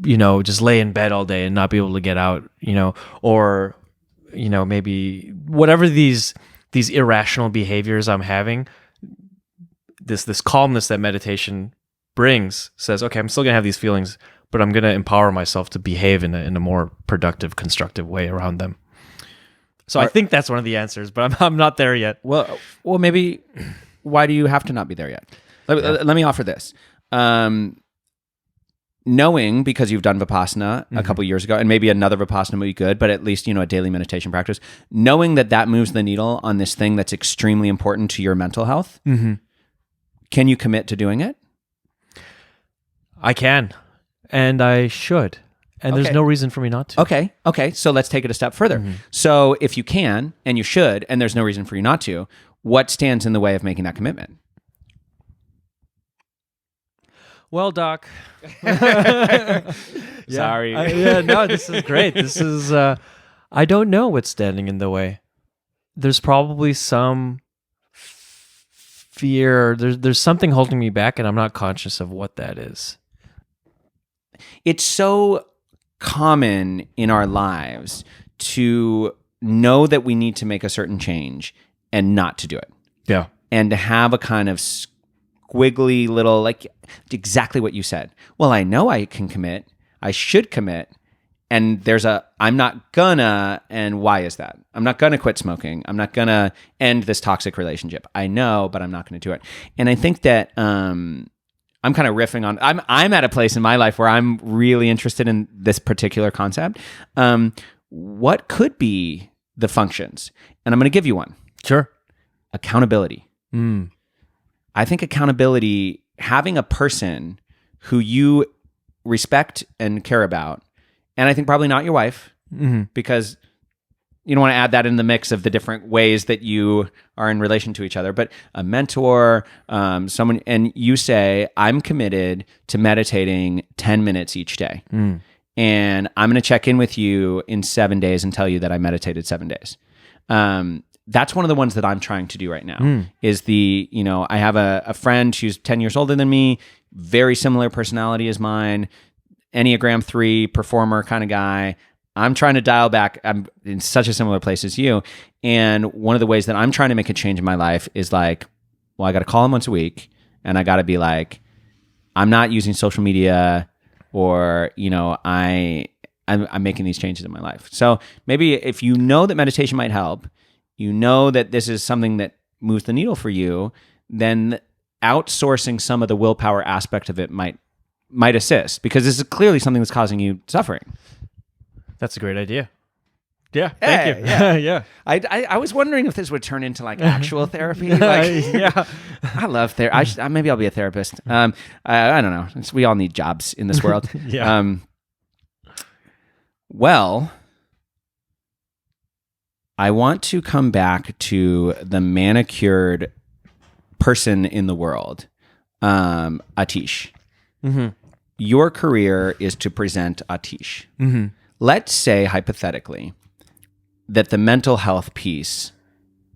just lay in bed all day and not be able to get out, or maybe whatever these irrational behaviors I'm having, this calmness that meditation brings says, okay, I'm still gonna have these feelings, but I'm gonna empower myself to behave in a more productive, constructive way around them. So I think that's one of the answers, but I'm not there yet. Well, maybe why do you have to not be there yet? Let me offer this. Knowing, because you've done Vipassana a couple years ago, and maybe another Vipassana would be good, but at least, a daily meditation practice, knowing that moves the needle on this thing that's extremely important to your mental health, can you commit to doing it? I can, and I should, and there's no reason for me not to. Okay, so let's take it a step further. So if you can, and you should, and there's no reason for you not to, what stands in the way of making that commitment? Well, Doc. Sorry. No, this is great. This is, I don't know what's standing in the way. There's probably some fear. There's something holding me back, and I'm not conscious of what that is. It's so common in our lives to know that we need to make a certain change and not to do it. Yeah. And to have a kind of squiggly little, like exactly what you said. Well, I know I can commit. I should commit. And there's I'm not gonna, and why is that? I'm not gonna quit smoking. I'm not gonna end this toxic relationship. I know, but I'm not gonna do it. And I think that I'm kind of riffing on, I'm at a place in my life where I'm really interested in this particular concept. What could be the functions? And I'm gonna give you one. Sure. Accountability. I think accountability having a person who you respect and care about, and I think probably not your wife, because you don't want to add that in the mix of the different ways that you are in relation to each other, but a mentor, someone, and you say, I'm committed to meditating 10 minutes each day. And I'm going to check in with you in 7 days and tell you that I meditated 7 days. That's one of the ones that I'm trying to do right now is I have a friend who's 10 years older than me, very similar personality as mine, Enneagram 3 performer kind of guy. I'm trying to dial back. I'm in such a similar place as you. And one of the ways that I'm trying to make a change in my life is like, well, I got to call him once a week and I got to be like, I'm not using social media, or, I'm making these changes in my life. So maybe if you know that meditation might help, you know that this is something that moves the needle for you, then outsourcing some of the willpower aspect of it might assist, because this is clearly something that's causing you suffering. That's a great idea. Yeah, thank you. Yeah. I was wondering if this would turn into like actual therapy. Like, I love therapy. Maybe I'll be a therapist. I don't know. We all need jobs in this world. Well, I want to come back to the manicured person in the world, Atish. Your career is to present Atish. Let's say, hypothetically, that the mental health piece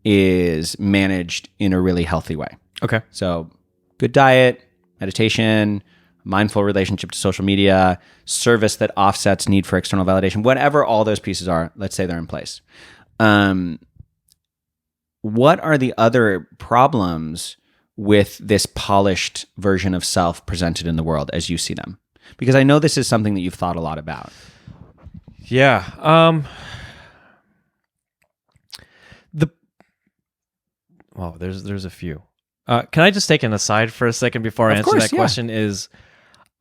is managed in a really healthy way. Okay. So good diet, meditation, mindful relationship to social media, service that offsets need for external validation, whatever all those pieces are, let's say they're in place. What are the other problems with this polished version of self presented in the world as you see them? Because I know this is something that you've thought a lot about. Yeah. There's a few. Can I just take an aside for a second before I answer that question? This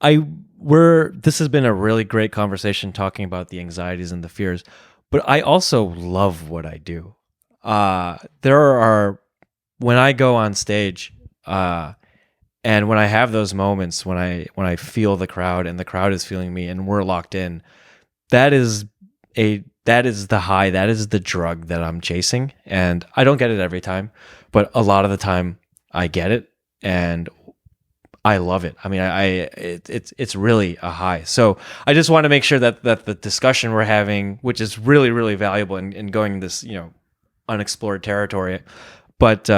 has been a really great conversation talking about the anxieties and the fears, but I also love what I do. When I go on stage, and when I have those moments, when I feel the crowd and the crowd is feeling me and we're locked in, that is the high, that is the drug that I'm chasing. And I don't get it every time, but a lot of the time I get it and I love it. I mean, it's really a high. So I just want to make sure that the discussion we're having, which is really, really valuable in going this, unexplored territory, but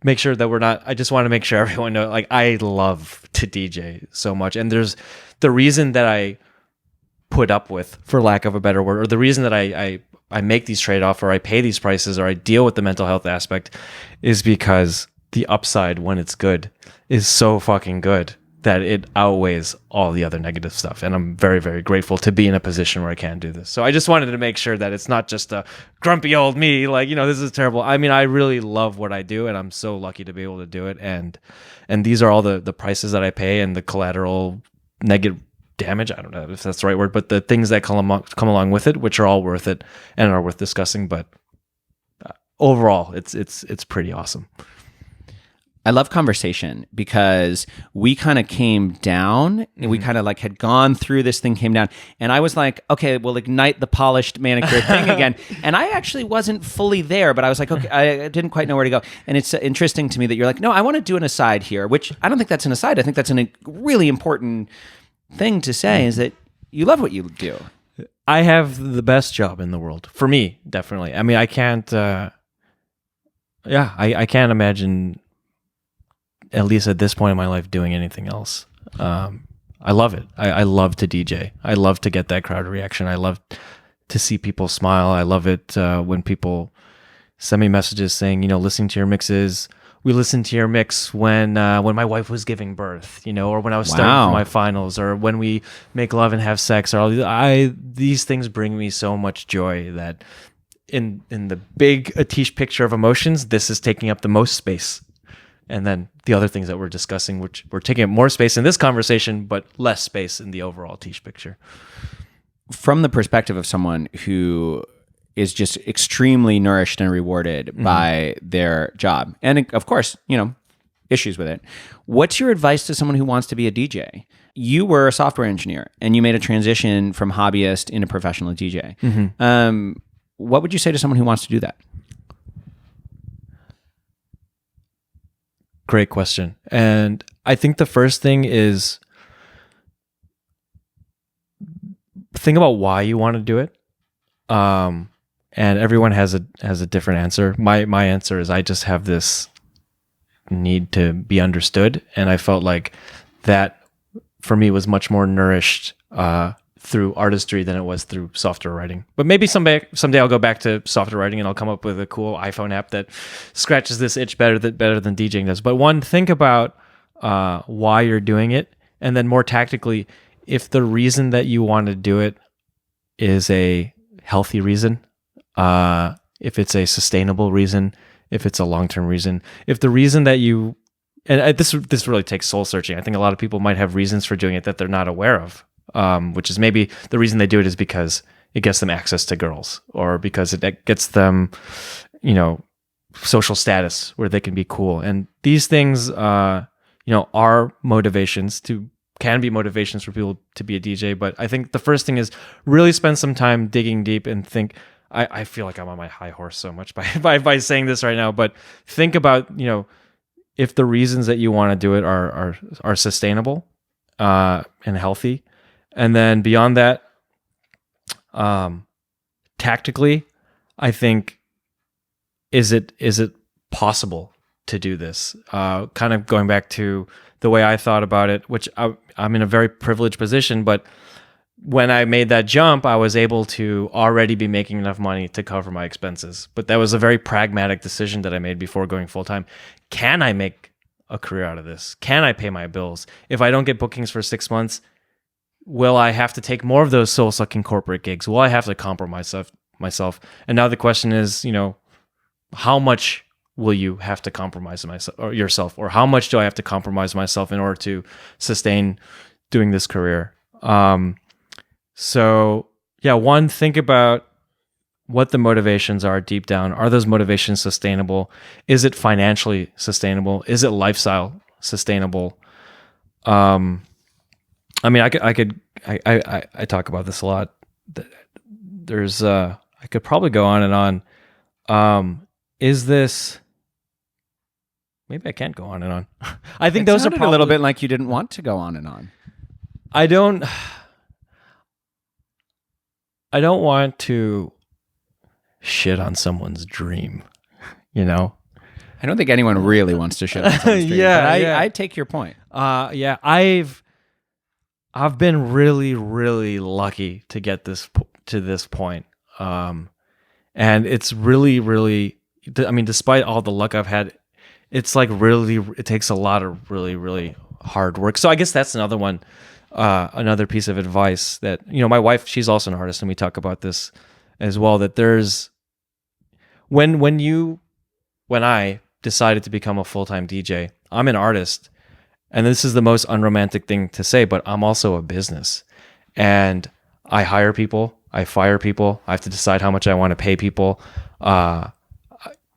make sure that I just want to make sure everyone knows, like, I love to DJ so much. And there's the reason that I put up with, for lack of a better word, or the reason that I make these trade-offs, or I pay these prices, or I deal with the mental health aspect, is because the upside, when it's good, is so fucking good that it outweighs all the other negative stuff. And I'm very, very grateful to be in a position where I can do this. So I just wanted to make sure that it's not just a grumpy old me, like, this is terrible. I mean, I really love what I do, and I'm so lucky to be able to do it. And these are all the prices that I pay, and the collateral negative damage, I don't know if that's the right word, but the things that come along with it, which are all worth it and are worth discussing. But overall, it's pretty awesome. I love conversation, because we kind of came down and we kind of like had gone through this thing, came down, and I was like, okay, we'll ignite the polished manicure thing again. And I actually wasn't fully there, but I was like, okay, I didn't quite know where to go. And it's interesting to me that you're like, no, I want to do an aside here, which I don't think that's an aside. I think that's a really important thing to say, is that you love what you do. I have the best job in the world, for me, definitely. I mean, I can't I can't imagine, at least at this point in my life, doing anything else. I love it. I love to DJ. I love to get that crowd reaction. I love to see people smile. I love it when people send me messages saying, listening to your mixes. We listened to your mix when my wife was giving birth, or when I was studying for my finals, or when we make love and have sex. Or these things bring me so much joy that in the big Atish picture of emotions, this is taking up the most space. And then the other things that we're discussing, which we're taking up more space in this conversation, but less space in the overall Atish picture. From the perspective of someone who is just extremely nourished and rewarded by their job. And of course, issues with it. What's your advice to someone who wants to be a DJ? You were a software engineer and you made a transition from hobbyist into professional DJ. What would you say to someone who wants to do that? Great question. And I think the first thing is think about why you want to do it. And everyone has a different answer. My answer is I just have this need to be understood, and I felt like that for me was much more nourished through artistry than it was through software writing. But maybe someday I'll go back to software writing and I'll come up with a cool iPhone app that scratches this itch better than DJing does. But one, think about why you're doing it, and then more tactically, if the reason that you want to do it is a healthy reason, if it's a sustainable reason, if it's a long-term reason, if the reason that you, and this really takes soul searching. I think a lot of people might have reasons for doing it that they're not aware of, which is maybe the reason they do it is because it gets them access to girls, or because it gets them, social status where they can be cool. And these things, are motivations can be motivations for people to be a DJ. But I think the first thing is really spend some time digging deep and think. I feel like I'm on my high horse so much by saying this right now, but think about, if the reasons that you want to do it are sustainable and healthy. And then beyond that, tactically, I think, is it possible to do this? Kind of going back to the way I thought about it, which I'm in a very privileged position, but when I made that jump, I was able to already be making enough money to cover my expenses. But that was a very pragmatic decision that I made before going full-time. Can I make a career out of this? Can I pay my bills? If I don't get bookings for 6 months, will I have to take more of those soul-sucking corporate gigs? Will I have to compromise myself? And now the question is, how much will you have to compromise yourself? Or how much do I have to compromise myself in order to sustain doing this career? So yeah, one, think about what the motivations are deep down. Are those motivations sustainable? Is it financially sustainable? Is it lifestyle sustainable? I talk about this a lot. There's, I could probably go on and on. Is this, maybe I can't go on and on. I think those are probably a little bit like you didn't want to go on and on. I don't want to shit on someone's dream, I don't think anyone really wants to shit on someone's dream. I take your point. I've been really, really lucky to get to this point. And it's really, really, despite all the luck I've had, it's like really, it takes a lot of really, really hard work. So I guess that's another one. Another piece of advice that, my wife, she's also an artist, and we talk about this as well, that there's, when I decided to become a full-time DJ, I'm an artist, and this is the most unromantic thing to say, but I'm also a business, and I hire people, I fire people, I have to decide how much I want to pay people,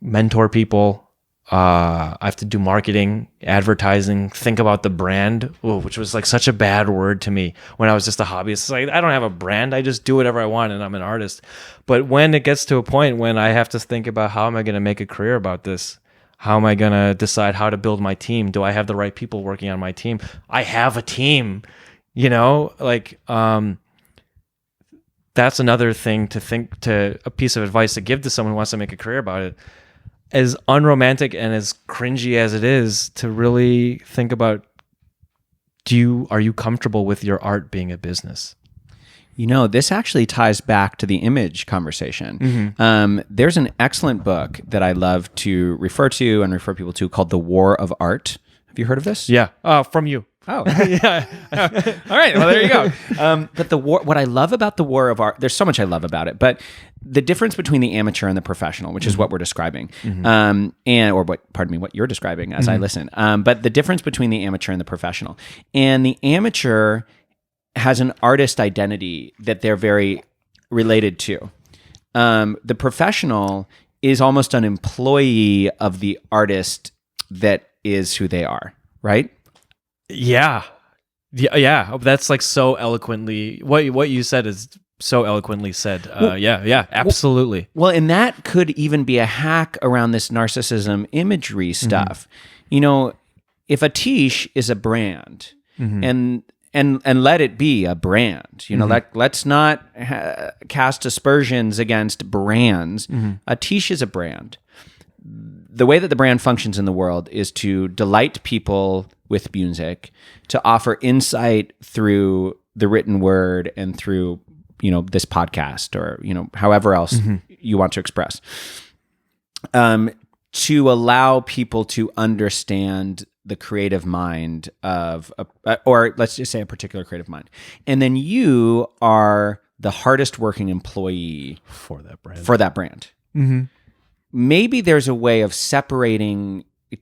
mentor people, I have to do marketing, advertising, think about the brand, which was like such a bad word to me when I was just a hobbyist. It's like, I don't have a brand. I just do whatever I want and I'm an artist. But when it gets to a point when I have to think about how am I going to make a career about this? How am I going to decide how to build my team? Do I have the right people working on my team? I have a team, that's another thing a piece of advice to give to someone who wants to make a career about it. As unromantic and as cringy as it is, to really think about, are you comfortable with your art being a business? This actually ties back to the image conversation. Mm-hmm. There's an excellent book that I love to refer to and refer people to called The War of Art. Have you heard of this? Yeah, from you. Oh, yeah. All right. Well, there you go. But what I love about the war of art, there's so much I love about it, but the difference between the amateur and the professional, which is what we're describing, what you're describing as I listen. But the difference between the amateur and the professional, and the amateur has an artist identity that they're very related to. The professional is almost an employee of the artist that is who they are, right? Yeah. Yeah. That's like so eloquently, what you said is so eloquently said. Yeah, absolutely. Well, and that could even be a hack around this narcissism imagery stuff. You know, if Atish is a brand, and let it be a brand, you know, let's not cast aspersions against brands. Atish is a brand. The way that the brand functions in the world is to delight people with music, to offer insight through the written word and through, you know, this podcast or, you know, however else you want to express, to allow people to understand the creative mind of, or let's just say a particular creative mind. And then you are the hardest working employee For that brand. Maybe there's a way of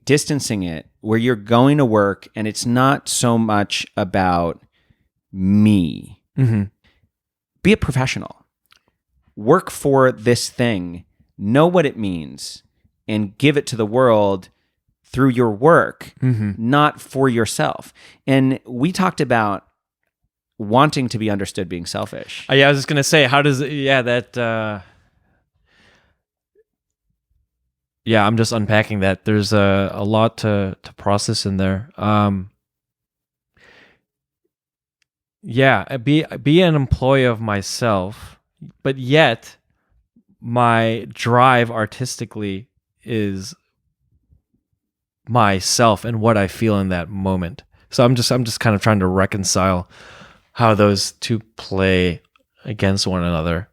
distancing it where you're going to work and it's not so much about me. Be a professional. Work for this thing. Know what it means and give it to the world through your work, not for yourself. And we talked about wanting to be understood being selfish. Yeah, I was just going to say, how does it, that... Yeah, I'm just unpacking that. There's a lot to process in there. Yeah, be an employee of myself, but yet my drive artistically is myself and what I feel in that moment. So I'm just kind of trying to reconcile how those two play against one another.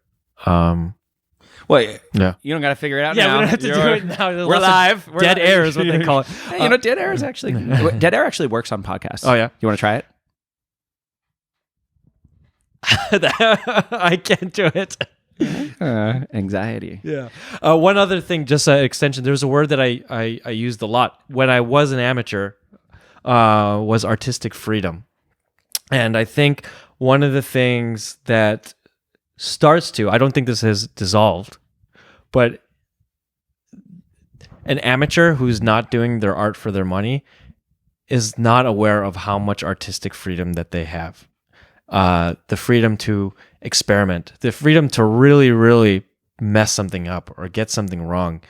Well, yeah. You don't got to figure it out now. Yeah, we don't have to do it now. We're live. Dead air is what they call it. You know, dead air is actually... dead air actually works on podcasts. Oh, yeah? You want to try it? I can't do it. Anxiety. Yeah. One other thing, just an extension. There's a word that I used a lot when I was an amateur, was artistic freedom. And I think one of the things that starts to, I don't think this has dissolved, but an amateur who's not doing their art for their money is not aware of how much artistic freedom that they have. The freedom to experiment, the freedom to really, really mess something up or get something wrong.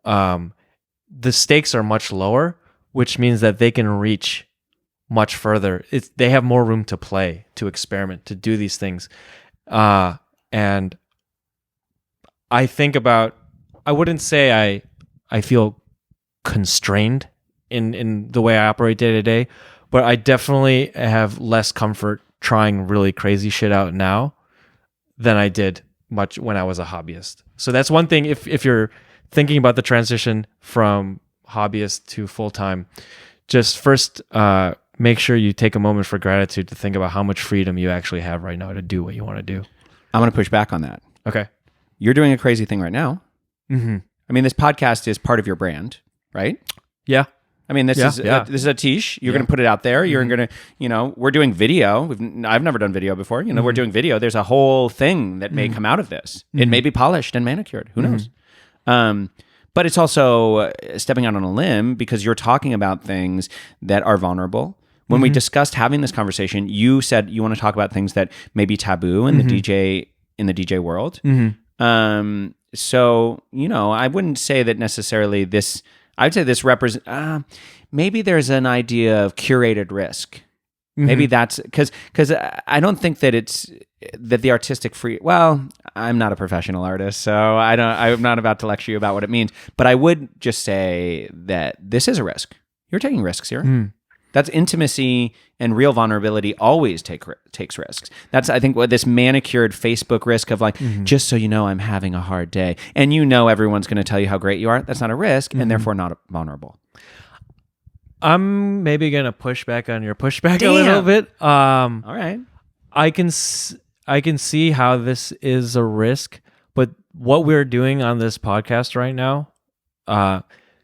The stakes are much lower, which means that they can reach much further. They have more room to play, to experiment, to do these things. And I think about, I wouldn't say I feel constrained in the way I operate day to day, but I definitely have less comfort trying really crazy shit out now than I did much when I was a hobbyist. So that's one thing. If you're thinking about the transition from hobbyist to full-time, just first make sure you take a moment for gratitude to think about how much freedom you actually have right now to do what you want to do. I'm going to push back on that. Okay. You're doing a crazy thing right now. I mean, this podcast is part of your brand, right? Yeah. I mean, this is Atish. You're going to put it out there. You're going to, you know, we're doing video. I've never done video before. You know, we're doing video. There's a whole thing that may come out of this. It may be polished and manicured. Who knows? But it's also stepping out on a limb because you're talking about things that are vulnerable. When we discussed having this conversation, you said you want to talk about things that may be taboo in the DJ world. So, you know, I wouldn't say that necessarily this. I'd say this represents. Maybe there's an idea of curated risk. Maybe that's because I don't think that it's that the artistic free. Well, I'm not a professional artist, so I'm not about to lecture you about what it means. But I would just say that this is a risk. You're taking risks here. That's intimacy and real vulnerability always takes risks. That's, I think, what this manicured Facebook risk of like, just so you know, I'm having a hard day. And you know everyone's going to tell you how great you are. That's not a risk and therefore not vulnerable. I'm maybe going to push back on your pushback a little bit. All right. I can see how this is a risk, but what we're doing on this podcast right now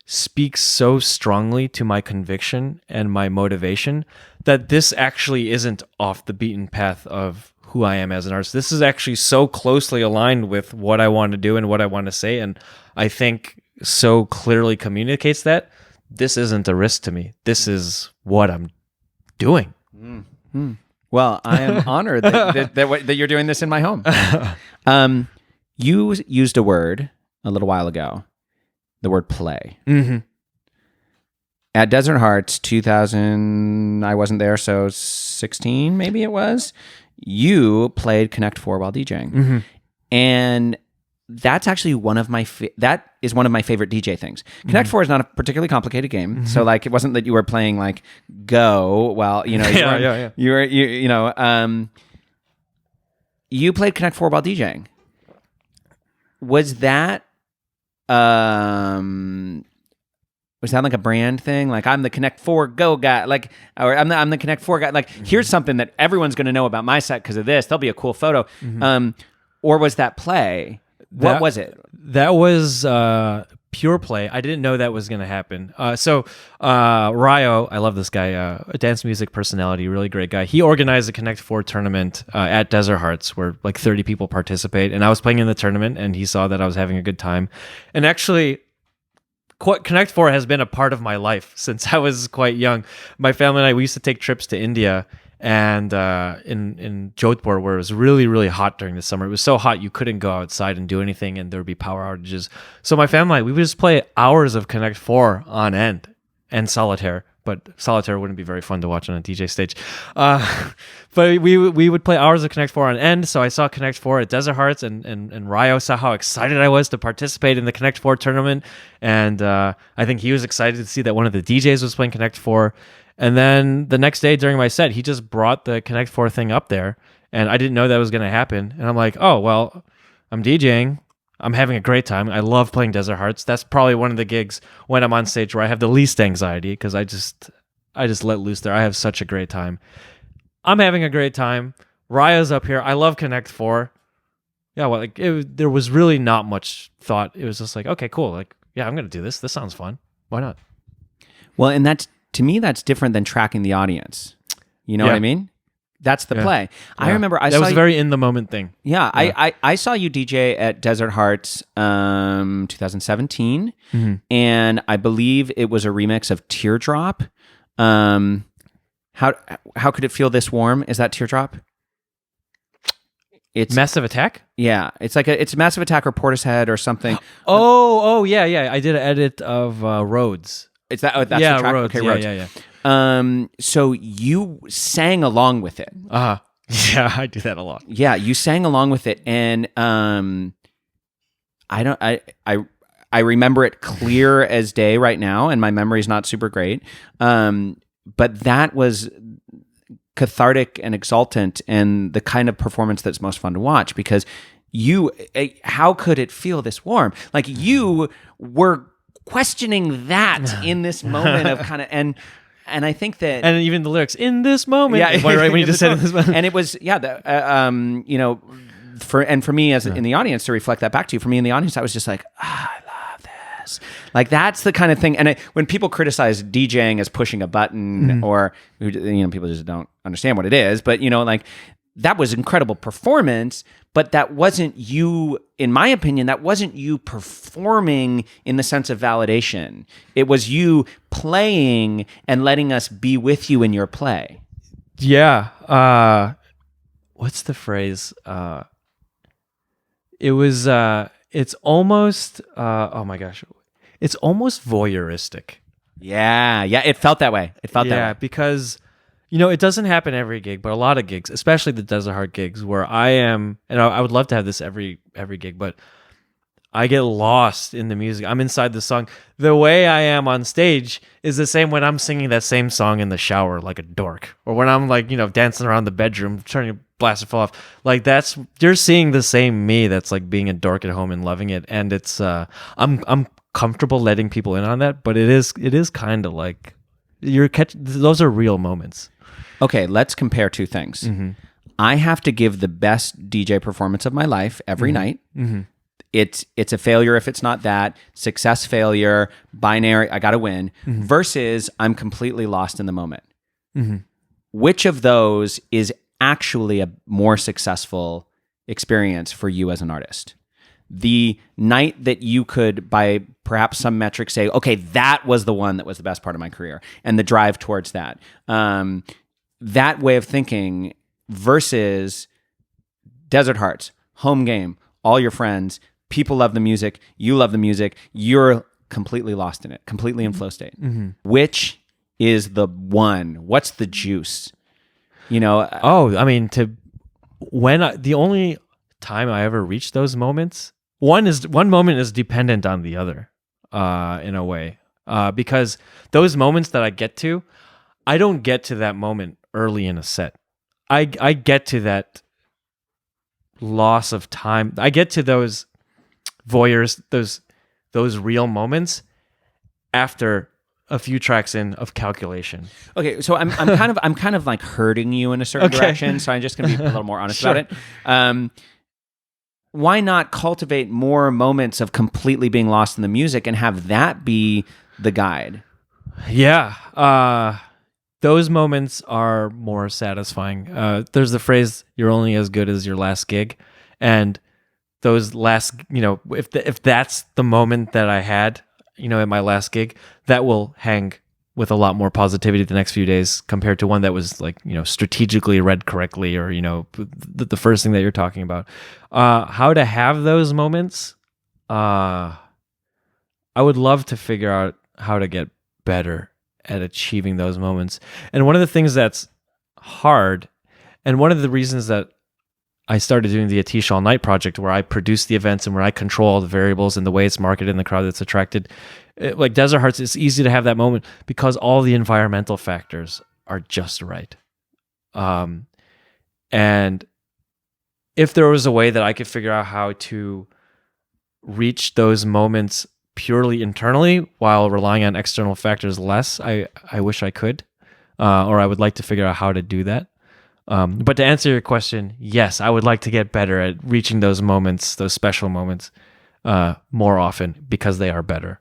speaks so strongly to my conviction and my motivation that this actually isn't off the beaten path of who I am as an artist. This is actually so closely aligned with what I want to do and what I want to say, and I think so clearly communicates that this isn't a risk to me. This is what I'm doing. Well, I am honored that you're doing this in my home. You used a word a little while ago, the word play. Mm-hmm. At Desert Hearts 2000, I wasn't there, so 16 maybe it was, you played Connect 4 while DJing. Mm-hmm. And that's actually one of my favorite DJ things. Connect 4 is not a particularly complicated game. So like it wasn't that you were playing like Go while, you played Connect 4 while DJing. Was that like a brand thing? Like I'm the Connect 4 Go guy, like, or I'm the Connect 4 guy. Like here's something that everyone's going to know about my set because of this. There'll be a cool photo. Or was that play? What was it? That was pure play. I didn't know that was going to happen. So Ryo, I love this guy, a dance music personality, really great guy. He organized a Connect 4 tournament at Desert Hearts where like 30 people participate. And I was playing in the tournament and he saw that I was having a good time. And actually, Connect 4 has been a part of my life since I was quite young. My family and I, we used to take trips to India and in Jodhpur, where it was really, really hot during the summer. It was so hot you couldn't go outside and do anything, and there would be power outages. So my family, we would just play hours of Connect 4 on end and solitaire. But solitaire wouldn't be very fun to watch on a DJ stage. But we would play hours of Connect 4 on end. So I saw Connect 4 at Desert Hearts, and Ryo saw how excited I was to participate in the Connect 4 tournament. And I think he was excited to see that one of the DJs was playing Connect 4. And then the next day during my set, he just brought the Connect 4 thing up there. And I didn't know that was going to happen. And I'm like, oh, well, I'm DJing. I'm having a great time. I love playing Desert Hearts. That's probably one of the gigs when I'm on stage where I have the least anxiety because I just let loose there. I have such a great time. I'm having a great time. Ryo's up here. I love Connect 4. Yeah, well, like there was really not much thought. It was just like, okay, cool. Like, yeah, I'm going to do this. This sounds fun. Why not? Well, and to me, that's different than tracking the audience. You know what I mean? That's the play. I remember that was a very in the moment thing. Yeah, I saw you DJ at Desert Hearts 2017, and I believe it was a remix of Teardrop. How could it feel this warm? Is that Teardrop? It's Massive Attack? Yeah, it's like it's Massive Attack or Portishead or something. Yeah. I did an edit of Rhodes. It's that. Oh, that's the track. Rhodes. Okay, Rhodes. Yeah. So you sang along with it. Yeah, I do that a lot. Yeah, you sang along with it, and I remember it clear as day right now, and my memory's not super great. But that was cathartic and exultant, and the kind of performance that's most fun to watch because how could it feel this warm? Like you were questioning that in this moment of kind of and I think that, and even the lyrics in this moment, right when you just said in this moment, and it was for me as in the audience to reflect that back to you. For me in the audience, I was just like, I love this. Like that's the kind of thing. And when people criticize DJing as pushing a button, or people just don't understand what it is, but like that was incredible performance. But that wasn't you, in my opinion, that wasn't you performing in the sense of validation. It was you playing and letting us be with you in your play. Yeah. What's the phrase? It was, it's almost, oh my gosh, it's almost voyeuristic. Yeah. It felt that way. That way. Yeah, because it doesn't happen every gig, but a lot of gigs, especially the Desert Heart gigs, where I am, and I would love to have this every gig, but I get lost in the music. I'm inside the song. The way I am on stage is the same when I'm singing that same song in the shower like a dork, or when I'm like, dancing around the bedroom, trying to blast it fall off. Like you're seeing the same me that's like being a dork at home and loving it. And it's, I'm comfortable letting people in on that, but it is kind of like those are real moments. Okay, let's compare two things. I have to give the best DJ performance of my life every night. It's a failure if it's not that. Success, failure, binary, I got to win. Versus I'm completely lost in the moment. Which of those is actually a more successful experience for you as an artist? the night that you could, by perhaps some metric, say, okay, that was the one that was the best part of my career, and the drive towards that. That way of thinking versus Desert Hearts, home game, all your friends, people love the music, you love the music, you're completely lost in it, completely in flow state. Which is the one? What's the juice? You know? I mean, the only time I ever reach those moments, one moment is dependent on the other, in a way, because those moments that I get to, I don't get to that moment early in a set. I get to that loss of time. I get to those voyeurs, those real moments after a few tracks in of calculation. Okay, so I'm kind of like hurting you in a certain direction, so I'm just going to be a little more honest about it. Why not cultivate more moments of completely being lost in the music and have that be the guide? Yeah, those moments are more satisfying. There's the phrase, "You're only as good as your last gig," and those last, if that's the moment that I had, at my last gig, that will hang with a lot more positivity the next few days compared to one that was like, strategically read correctly, or, the first thing that you're talking about. How to have those moments? I would love to figure out how to get better at achieving those moments. And one of the things that's hard, and one of the reasons that I started doing the Atish All Night project, where I produce the events and where I control all the variables and the way it's marketed and the crowd that's attracted. Like Desert Hearts, it's easy to have that moment because all the environmental factors are just right. And if there was a way that I could figure out how to reach those moments purely internally while relying on external factors less, I wish I could, or I would like to figure out how to do that. But to answer your question, yes, I would like to get better at reaching those moments, those special moments, more often because they are better.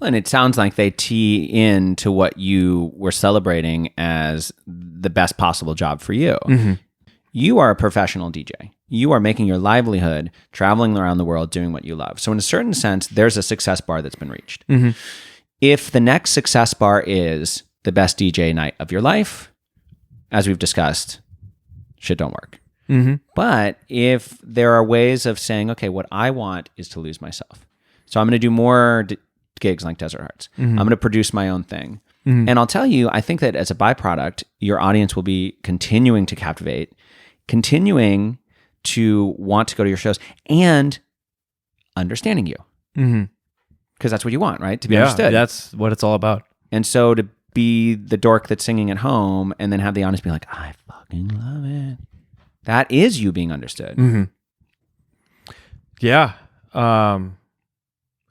Well, and it sounds like they tee in to what you were celebrating as the best possible job for you. Mm-hmm. You are a professional DJ. You are making your livelihood traveling around the world doing what you love. So in a certain sense, there's a success bar that's been reached. Mm-hmm. If the next success bar is the best DJ night of your life, as we've discussed, shit don't work. Mm-hmm. But if there are ways of saying, okay, what I want is to lose myself. So I'm going to do more gigs like Desert Hearts. Mm-hmm. I'm going to produce my own thing. Mm-hmm. And I'll tell you, I think that as a byproduct, your audience will be continuing to captivate, continuing to want to go to your shows, and understanding you. Mm-hmm. Because that's what you want, right? To be understood. That's what it's all about. And so to be the dork that's singing at home and then have the audience be like, I fucking love it. That is you being understood. Mm-hmm. Yeah.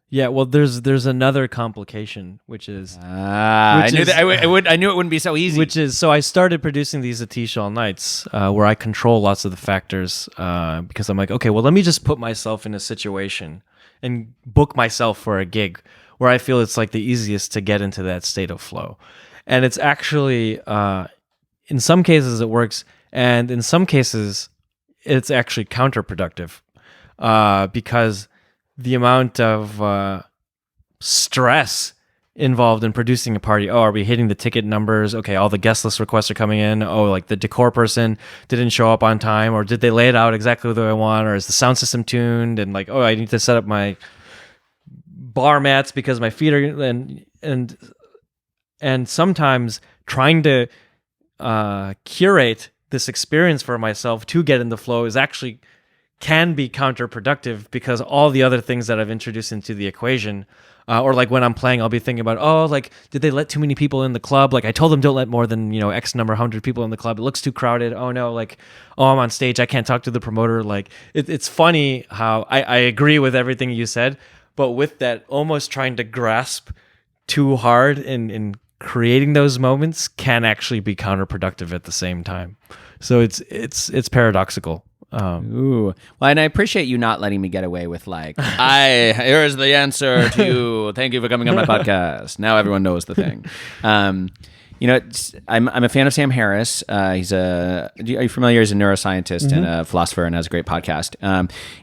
Yeah, well, there's another complication, which is I knew it wouldn't be so easy. Which is, so I started producing these Atish All Nights, where I control lots of the factors, because I'm like, okay, well, let me just put myself in a situation and book myself for a gig where I feel it's like the easiest to get into that state of flow, and it's actually, in some cases it works, and in some cases it's actually counterproductive, because the amount of stress involved in producing a party. Oh, are we hitting the ticket numbers? Okay, all the guest list requests are coming in. Oh, like the decor person didn't show up on time, or did they lay it out exactly the way I want, or is the sound system tuned? And like, oh, I need to set up my bar mats because my feet are and sometimes trying to curate this experience for myself to get in the flow is actually can be counterproductive, because all the other things that I've introduced into the equation, or like when I'm playing, I'll be thinking about, oh, like, did they let too many people in the club? Like I told them don't let more than, X number 100 people in the club. It looks too crowded. Oh no, like, oh, I'm on stage, I can't talk to the promoter. Like it's funny how I agree with everything you said, but with that almost trying to grasp too hard in creating those moments can actually be counterproductive at the same time. So it's paradoxical. Ooh. Well, and I appreciate you not letting me get away with like, here's the answer to, thank you for coming on my podcast. Now everyone knows the thing. I'm a fan of Sam Harris. Are you familiar? He's a neuroscientist and a philosopher and has a great podcast.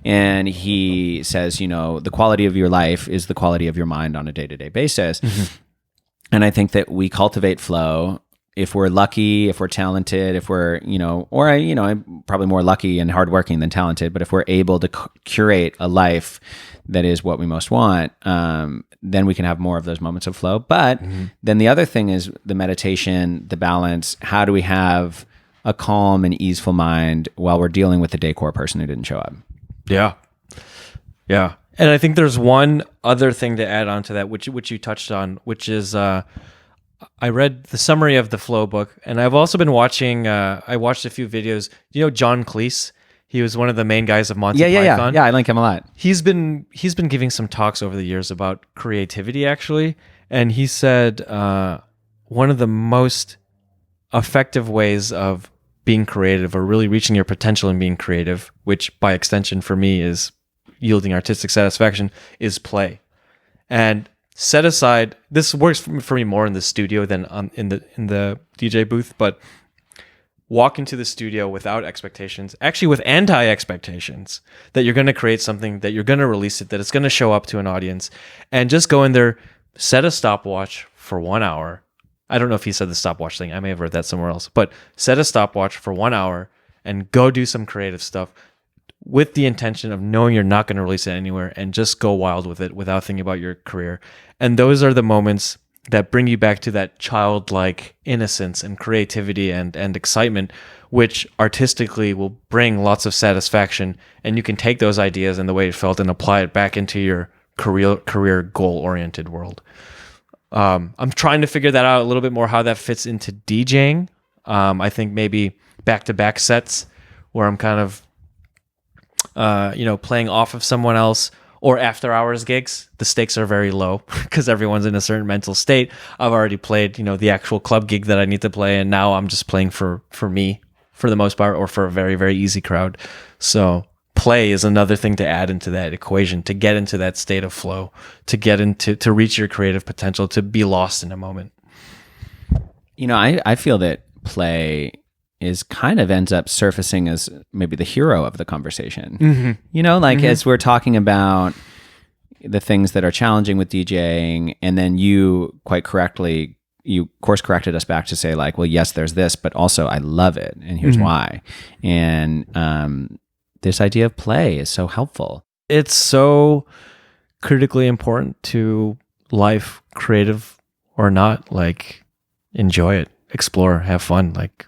And he says, the quality of your life is the quality of your mind on a day-to-day basis. And I think that we cultivate flow if we're lucky, if we're talented, if we're, I'm probably more lucky and hardworking than talented, but if we're able to curate a life that is what we most want, then we can have more of those moments of flow. But then the other thing is the meditation, the balance. How do we have a calm and easeful mind while we're dealing with the decor person who didn't show up? Yeah. Yeah. And I think there's one other thing to add on to that, which you touched on, which is I read the summary of the Flow book, and I've also been watching. I watched a few videos. John Cleese. He was one of the main guys of Monty Python. Yeah, I like him a lot. He's been giving some talks over the years about creativity, actually, and he said one of the most effective ways of being creative or really reaching your potential and being creative, which by extension for me is yielding artistic satisfaction, is play. And set aside, this works for me more in the studio than in the DJ booth, but walk into the studio without expectations, actually with anti-expectations, that you're going to create something, that you're going to release it, that it's going to show up to an audience, and just go in there, set a stopwatch for 1 hour. I don't know if he said the stopwatch thing. I may have read that somewhere else, but set a stopwatch for 1 hour and go do some creative stuff with the intention of knowing you're not going to release it anywhere, and just go wild with it without thinking about your career. And those are the moments that bring you back to that childlike innocence and creativity and excitement, which artistically will bring lots of satisfaction. And you can take those ideas and the way it felt and apply it back into your career goal-oriented world. I'm trying to figure that out a little bit more, how that fits into DJing. I think maybe back-to-back sets where I'm kind of playing off of someone else, or after hours gigs. The stakes are very low because everyone's in a certain mental state. I've already played, the actual club gig that I need to play, and now I'm just playing for me for the most part, or for a very, very easy crowd. So play is another thing to add into that equation, to get into that state of flow, to reach your creative potential, to be lost in a moment. I feel that play is kind of ends up surfacing as maybe the hero of the conversation. As we're talking about the things that are challenging with DJing, and then you quite correctly, you course corrected us back to say like, well, yes, there's this, but also I love it, and here's why. And this idea of play is so helpful. It's so critically important to life, creative or not. Like, enjoy it, explore, have fun. Like,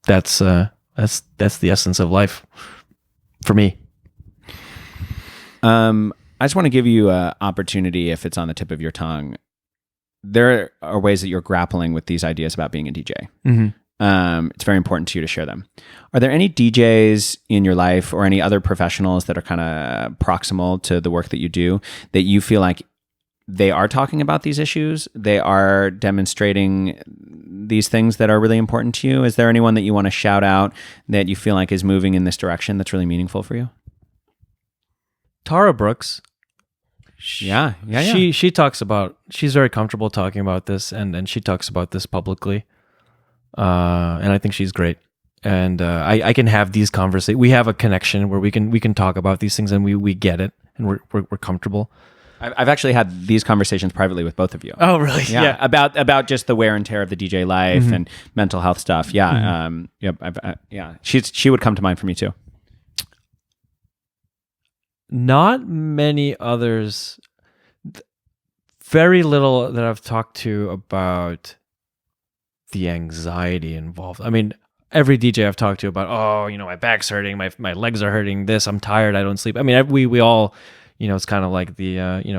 that's the essence of life for me. I just want to give you an opportunity, if it's on the tip of your tongue. There are ways that you're grappling with these ideas about being a DJ. It's very important to you to share them. Are there any DJs in your life or any other professionals that are kind of proximal to the work that you do that you feel like they are talking about these issues? They are demonstrating these things that are really important to you? Is there anyone that you want to shout out that you feel like is moving in this direction that's really meaningful for you? Tara Brooks. Yeah. She talks about, she's very comfortable talking about this, and she talks about this publicly. And I think she's great. And I can have these conversations. We have a connection where we can talk about these things, and we get it, and we're comfortable. I've actually had these conversations privately with both of you. Oh, really? Yeah. About just the wear and tear of the DJ life and mental health stuff. Yeah. She would come to mind for me too. Not many others. Very little that I've talked to about the anxiety involved. I mean, every DJ I've talked to about, my back's hurting, my legs are hurting, this, I'm tired, I don't sleep. I mean, we all, it's kind of like the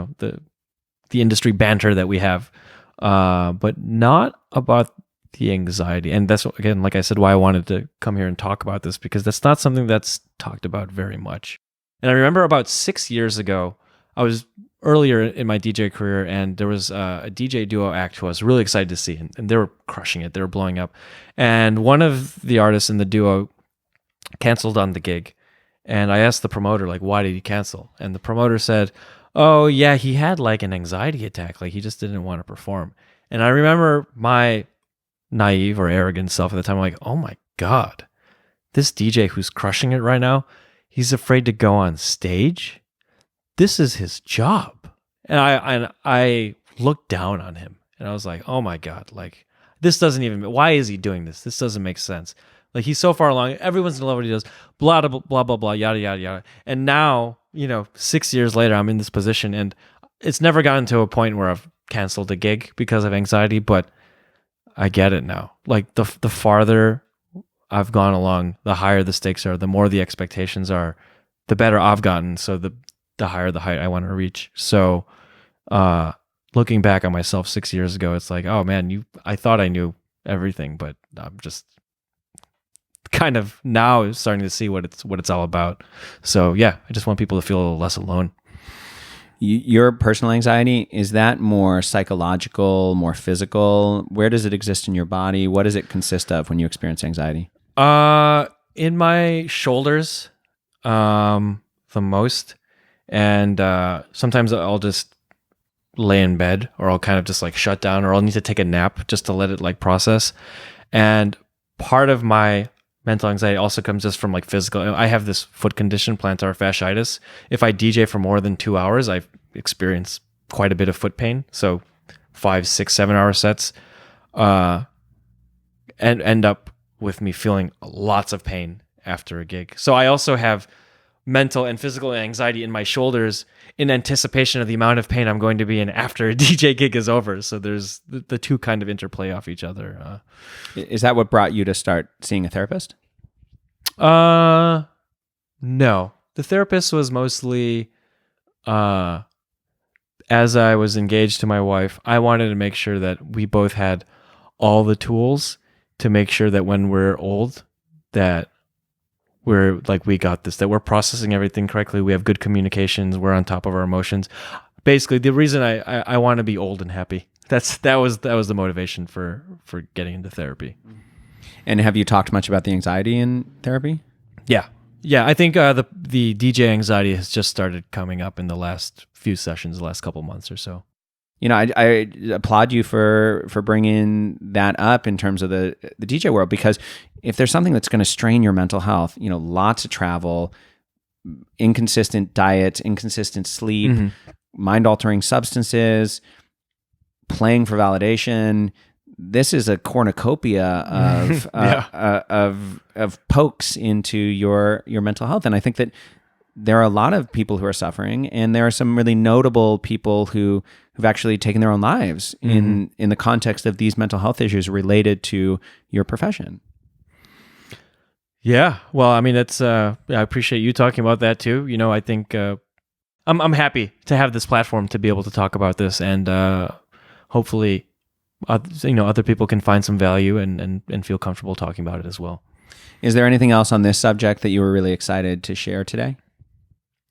industry banter that we have, but not about the anxiety. And that's, again, like I said, why I wanted to come here and talk about this, because that's not something that's talked about very much. And I remember about 6 years ago, I was earlier in my DJ career, and there was a DJ duo act who I was really excited to see, and they were crushing it. They were blowing up. And one of the artists in the duo canceled on the gig. And I asked the promoter, like, why did he cancel? And the promoter said, oh, yeah, he had like an anxiety attack. Like, he just didn't want to perform. And I remember my naive or arrogant self at the time. I'm like, oh my God, this DJ who's crushing it right now, he's afraid to go on stage. This is his job. And I looked down on him and I was like, oh my God, like this doesn't even, why is he doing this? This doesn't make sense. Like he's so far along. Everyone's in love with what he does, blah, blah, blah, blah, blah, yada, yada, yada. And now, 6 years later, I'm in this position and it's never gotten to a point where I've canceled a gig because of anxiety, but I get it now. Like the farther I've gone along, the higher the stakes are, the more the expectations are, the better I've gotten. So the higher the height I want to reach. So, looking back on myself 6 years ago, it's like, oh man, I thought I knew everything, but I'm just kind of now starting to see what it's all about. So yeah, I just want people to feel a little less alone. Your personal anxiety, is that more psychological, more physical? Where does it exist in your body? What does it consist of when you experience anxiety? In my shoulders, the most. And sometimes I'll just lay in bed, or I'll kind of just like shut down, or I'll need to take a nap just to let it like process. And part of my mental anxiety also comes just from like physical. I have this foot condition, plantar fasciitis. If I DJ for more than 2 hours, I experience quite a bit of foot pain. So 5, 6, 7 hour sets and end up with me feeling lots of pain after a gig. So I also have mental and physical anxiety in my shoulders in anticipation of the amount of pain I'm going to be in after a DJ gig is over. So there's the two kind of interplay off each other. Is that what brought you to start seeing a therapist? No. The therapist was mostly, as I was engaged to my wife, I wanted to make sure that we both had all the tools to make sure that when we're old, that we're like, we got this, that we're processing everything correctly. We have good communications. We're on top of our emotions. Basically, the reason I want to be old and happy. That was the motivation for getting into therapy. And have you talked much about the anxiety in therapy? Yeah. I think the DJ anxiety has just started coming up in the last few sessions, the last couple months or so. I applaud you for bringing that up in terms of the DJ world, because if there's something that's going to strain your mental health, lots of travel, inconsistent diet, inconsistent sleep, mind-altering substances, playing for validation, this is a cornucopia of pokes into your mental health. And I think that there are a lot of people who are suffering, and there are some really notable people who've actually taken their own lives in the context of these mental health issues related to your profession. Yeah. Well, I mean, it's I appreciate you talking about that too. I think I'm happy to have this platform to be able to talk about this, and hopefully other people can find some value and feel comfortable talking about it as well. Is there anything else on this subject that you were really excited to share today?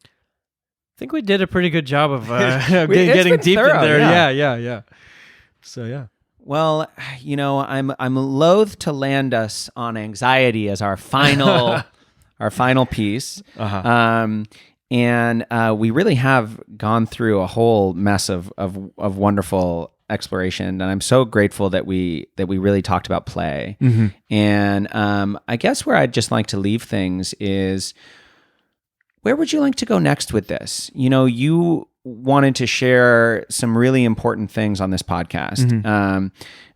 I think we did a pretty good job of getting deep thorough, in there. Yeah. So yeah. Well, I'm loath to land us on anxiety as our final piece. And we really have gone through a whole mess of wonderful exploration, and I'm so grateful that we really talked about play. And I guess where I'd just like to leave things is, where would you like to go next with this? You wanted to share some really important things on this podcast.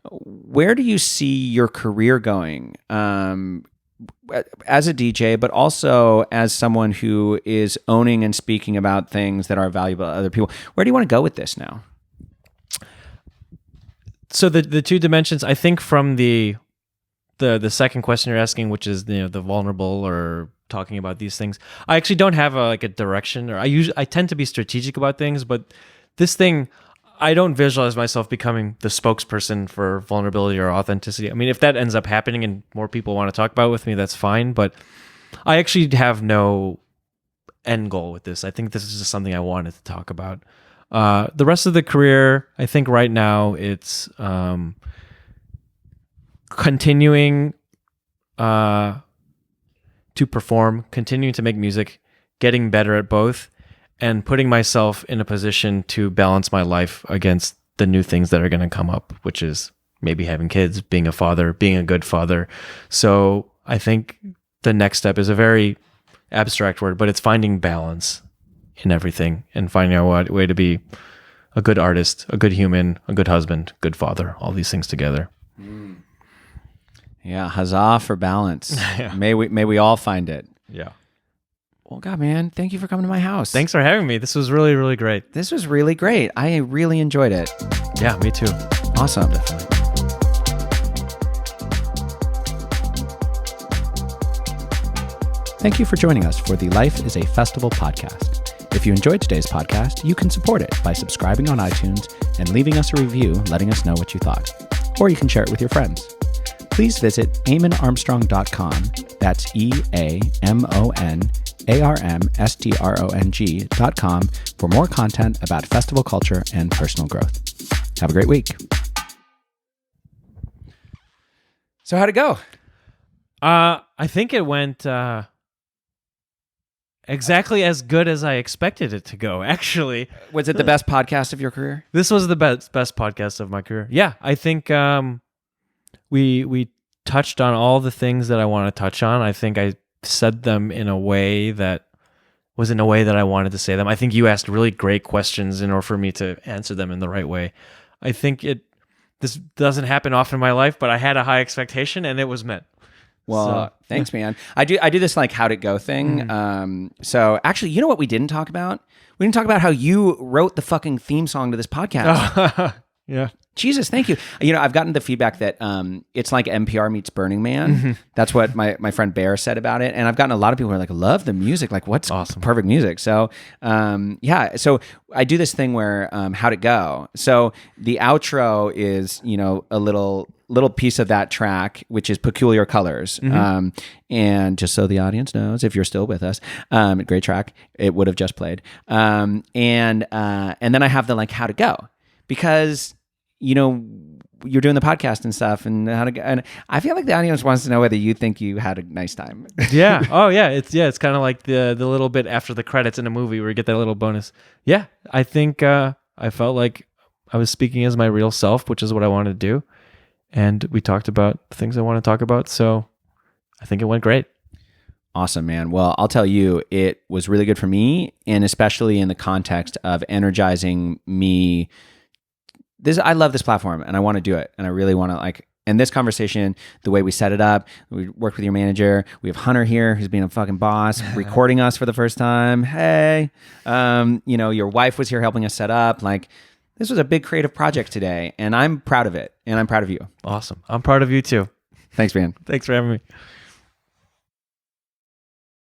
Where do you see your career going as a DJ, but also as someone who is owning and speaking about things that are valuable to other people? Where do you want to go with this now? So the two dimensions, I think, from the second question you're asking, which is the vulnerable or talking about these things, I actually don't have a direction, or I tend to be strategic about things, but this thing, I don't visualize myself becoming the spokesperson for vulnerability or authenticity. I mean, if that ends up happening and more people want to talk about it with me, that's fine, but I actually have no end goal with this. I think this is just something I wanted to talk about. The rest of the career, I think right now it's continuing to perform, continuing to make music, getting better at both, and putting myself in a position to balance my life against the new things that are going to come up, which is maybe having kids, being a father, being a good father. So I think the next step is a very abstract word, but it's finding balance in everything and finding a way to be a good artist, a good human, a good husband, good father, all these things together. Yeah, huzzah for balance. Yeah. May we all find it. Yeah. Well, God, man, thank you for coming to my house. Thanks for having me. This was really, really great. This was really great. I really enjoyed it. Yeah, me too. Awesome. Definitely. Thank you for joining us for the Life is a Festival podcast. If you enjoyed today's podcast, you can support it by subscribing on iTunes and leaving us a review letting us know what you thought. Or you can share it with your friends. Please visit eamonarmstrong.com. That's EAMONARMSTRONG.com for more content about festival culture and personal growth. Have a great week. So how'd it go? I think it went exactly as good as I expected it to go, actually. Was it the best podcast of your career? This was the best podcast of my career. Yeah, I think we touched on all the things that I want to touch on. I think I said them in a way that was in a way that I wanted to say them. I think you asked really great questions in order for me to answer them in the right way. I think this doesn't happen often in my life, but I had a high expectation and it was met. Well, thanks, man. I do this like how'd it go thing. So actually, you know what we didn't talk about? We didn't talk about how you wrote the fucking theme song to this podcast. Yeah. Jesus, thank you. You know, I've gotten the feedback that it's like NPR meets Burning Man. That's what my friend Bear said about it. And I've gotten a lot of people who are like, love the music. Like, what's awesome? Perfect music. So, yeah. So I do this thing where, how'd it go? So the outro is, you know, a little piece of that track, which is Peculiar Colors. And just so the audience knows, if you're still with us, great track. It would have just played. And then I have the like, how'd it go? Because, you know, you're doing the podcast and stuff, and and I feel like the audience wants to know whether you think you had a nice time. Yeah. Oh, yeah. It's kind of like the little bit after the credits in a movie where you get that little bonus. Yeah, I think I felt like I was speaking as my real self, which is what I wanted to do, and we talked about the things I want to talk about. So I think it went great. Awesome, man. Well, I'll tell you, it was really good for me, and especially in the context of energizing me. I love this platform and I want to do it. And I really want to and this conversation, the way we set it up, we worked with your manager. We have Hunter here who's being a fucking boss, recording us for the first time. Hey, you know, your wife was here helping us set up. Like, this was a big creative project today and I'm proud of it. And I'm proud of you. Awesome. I'm proud of you too. Thanks, man. Thanks for having me.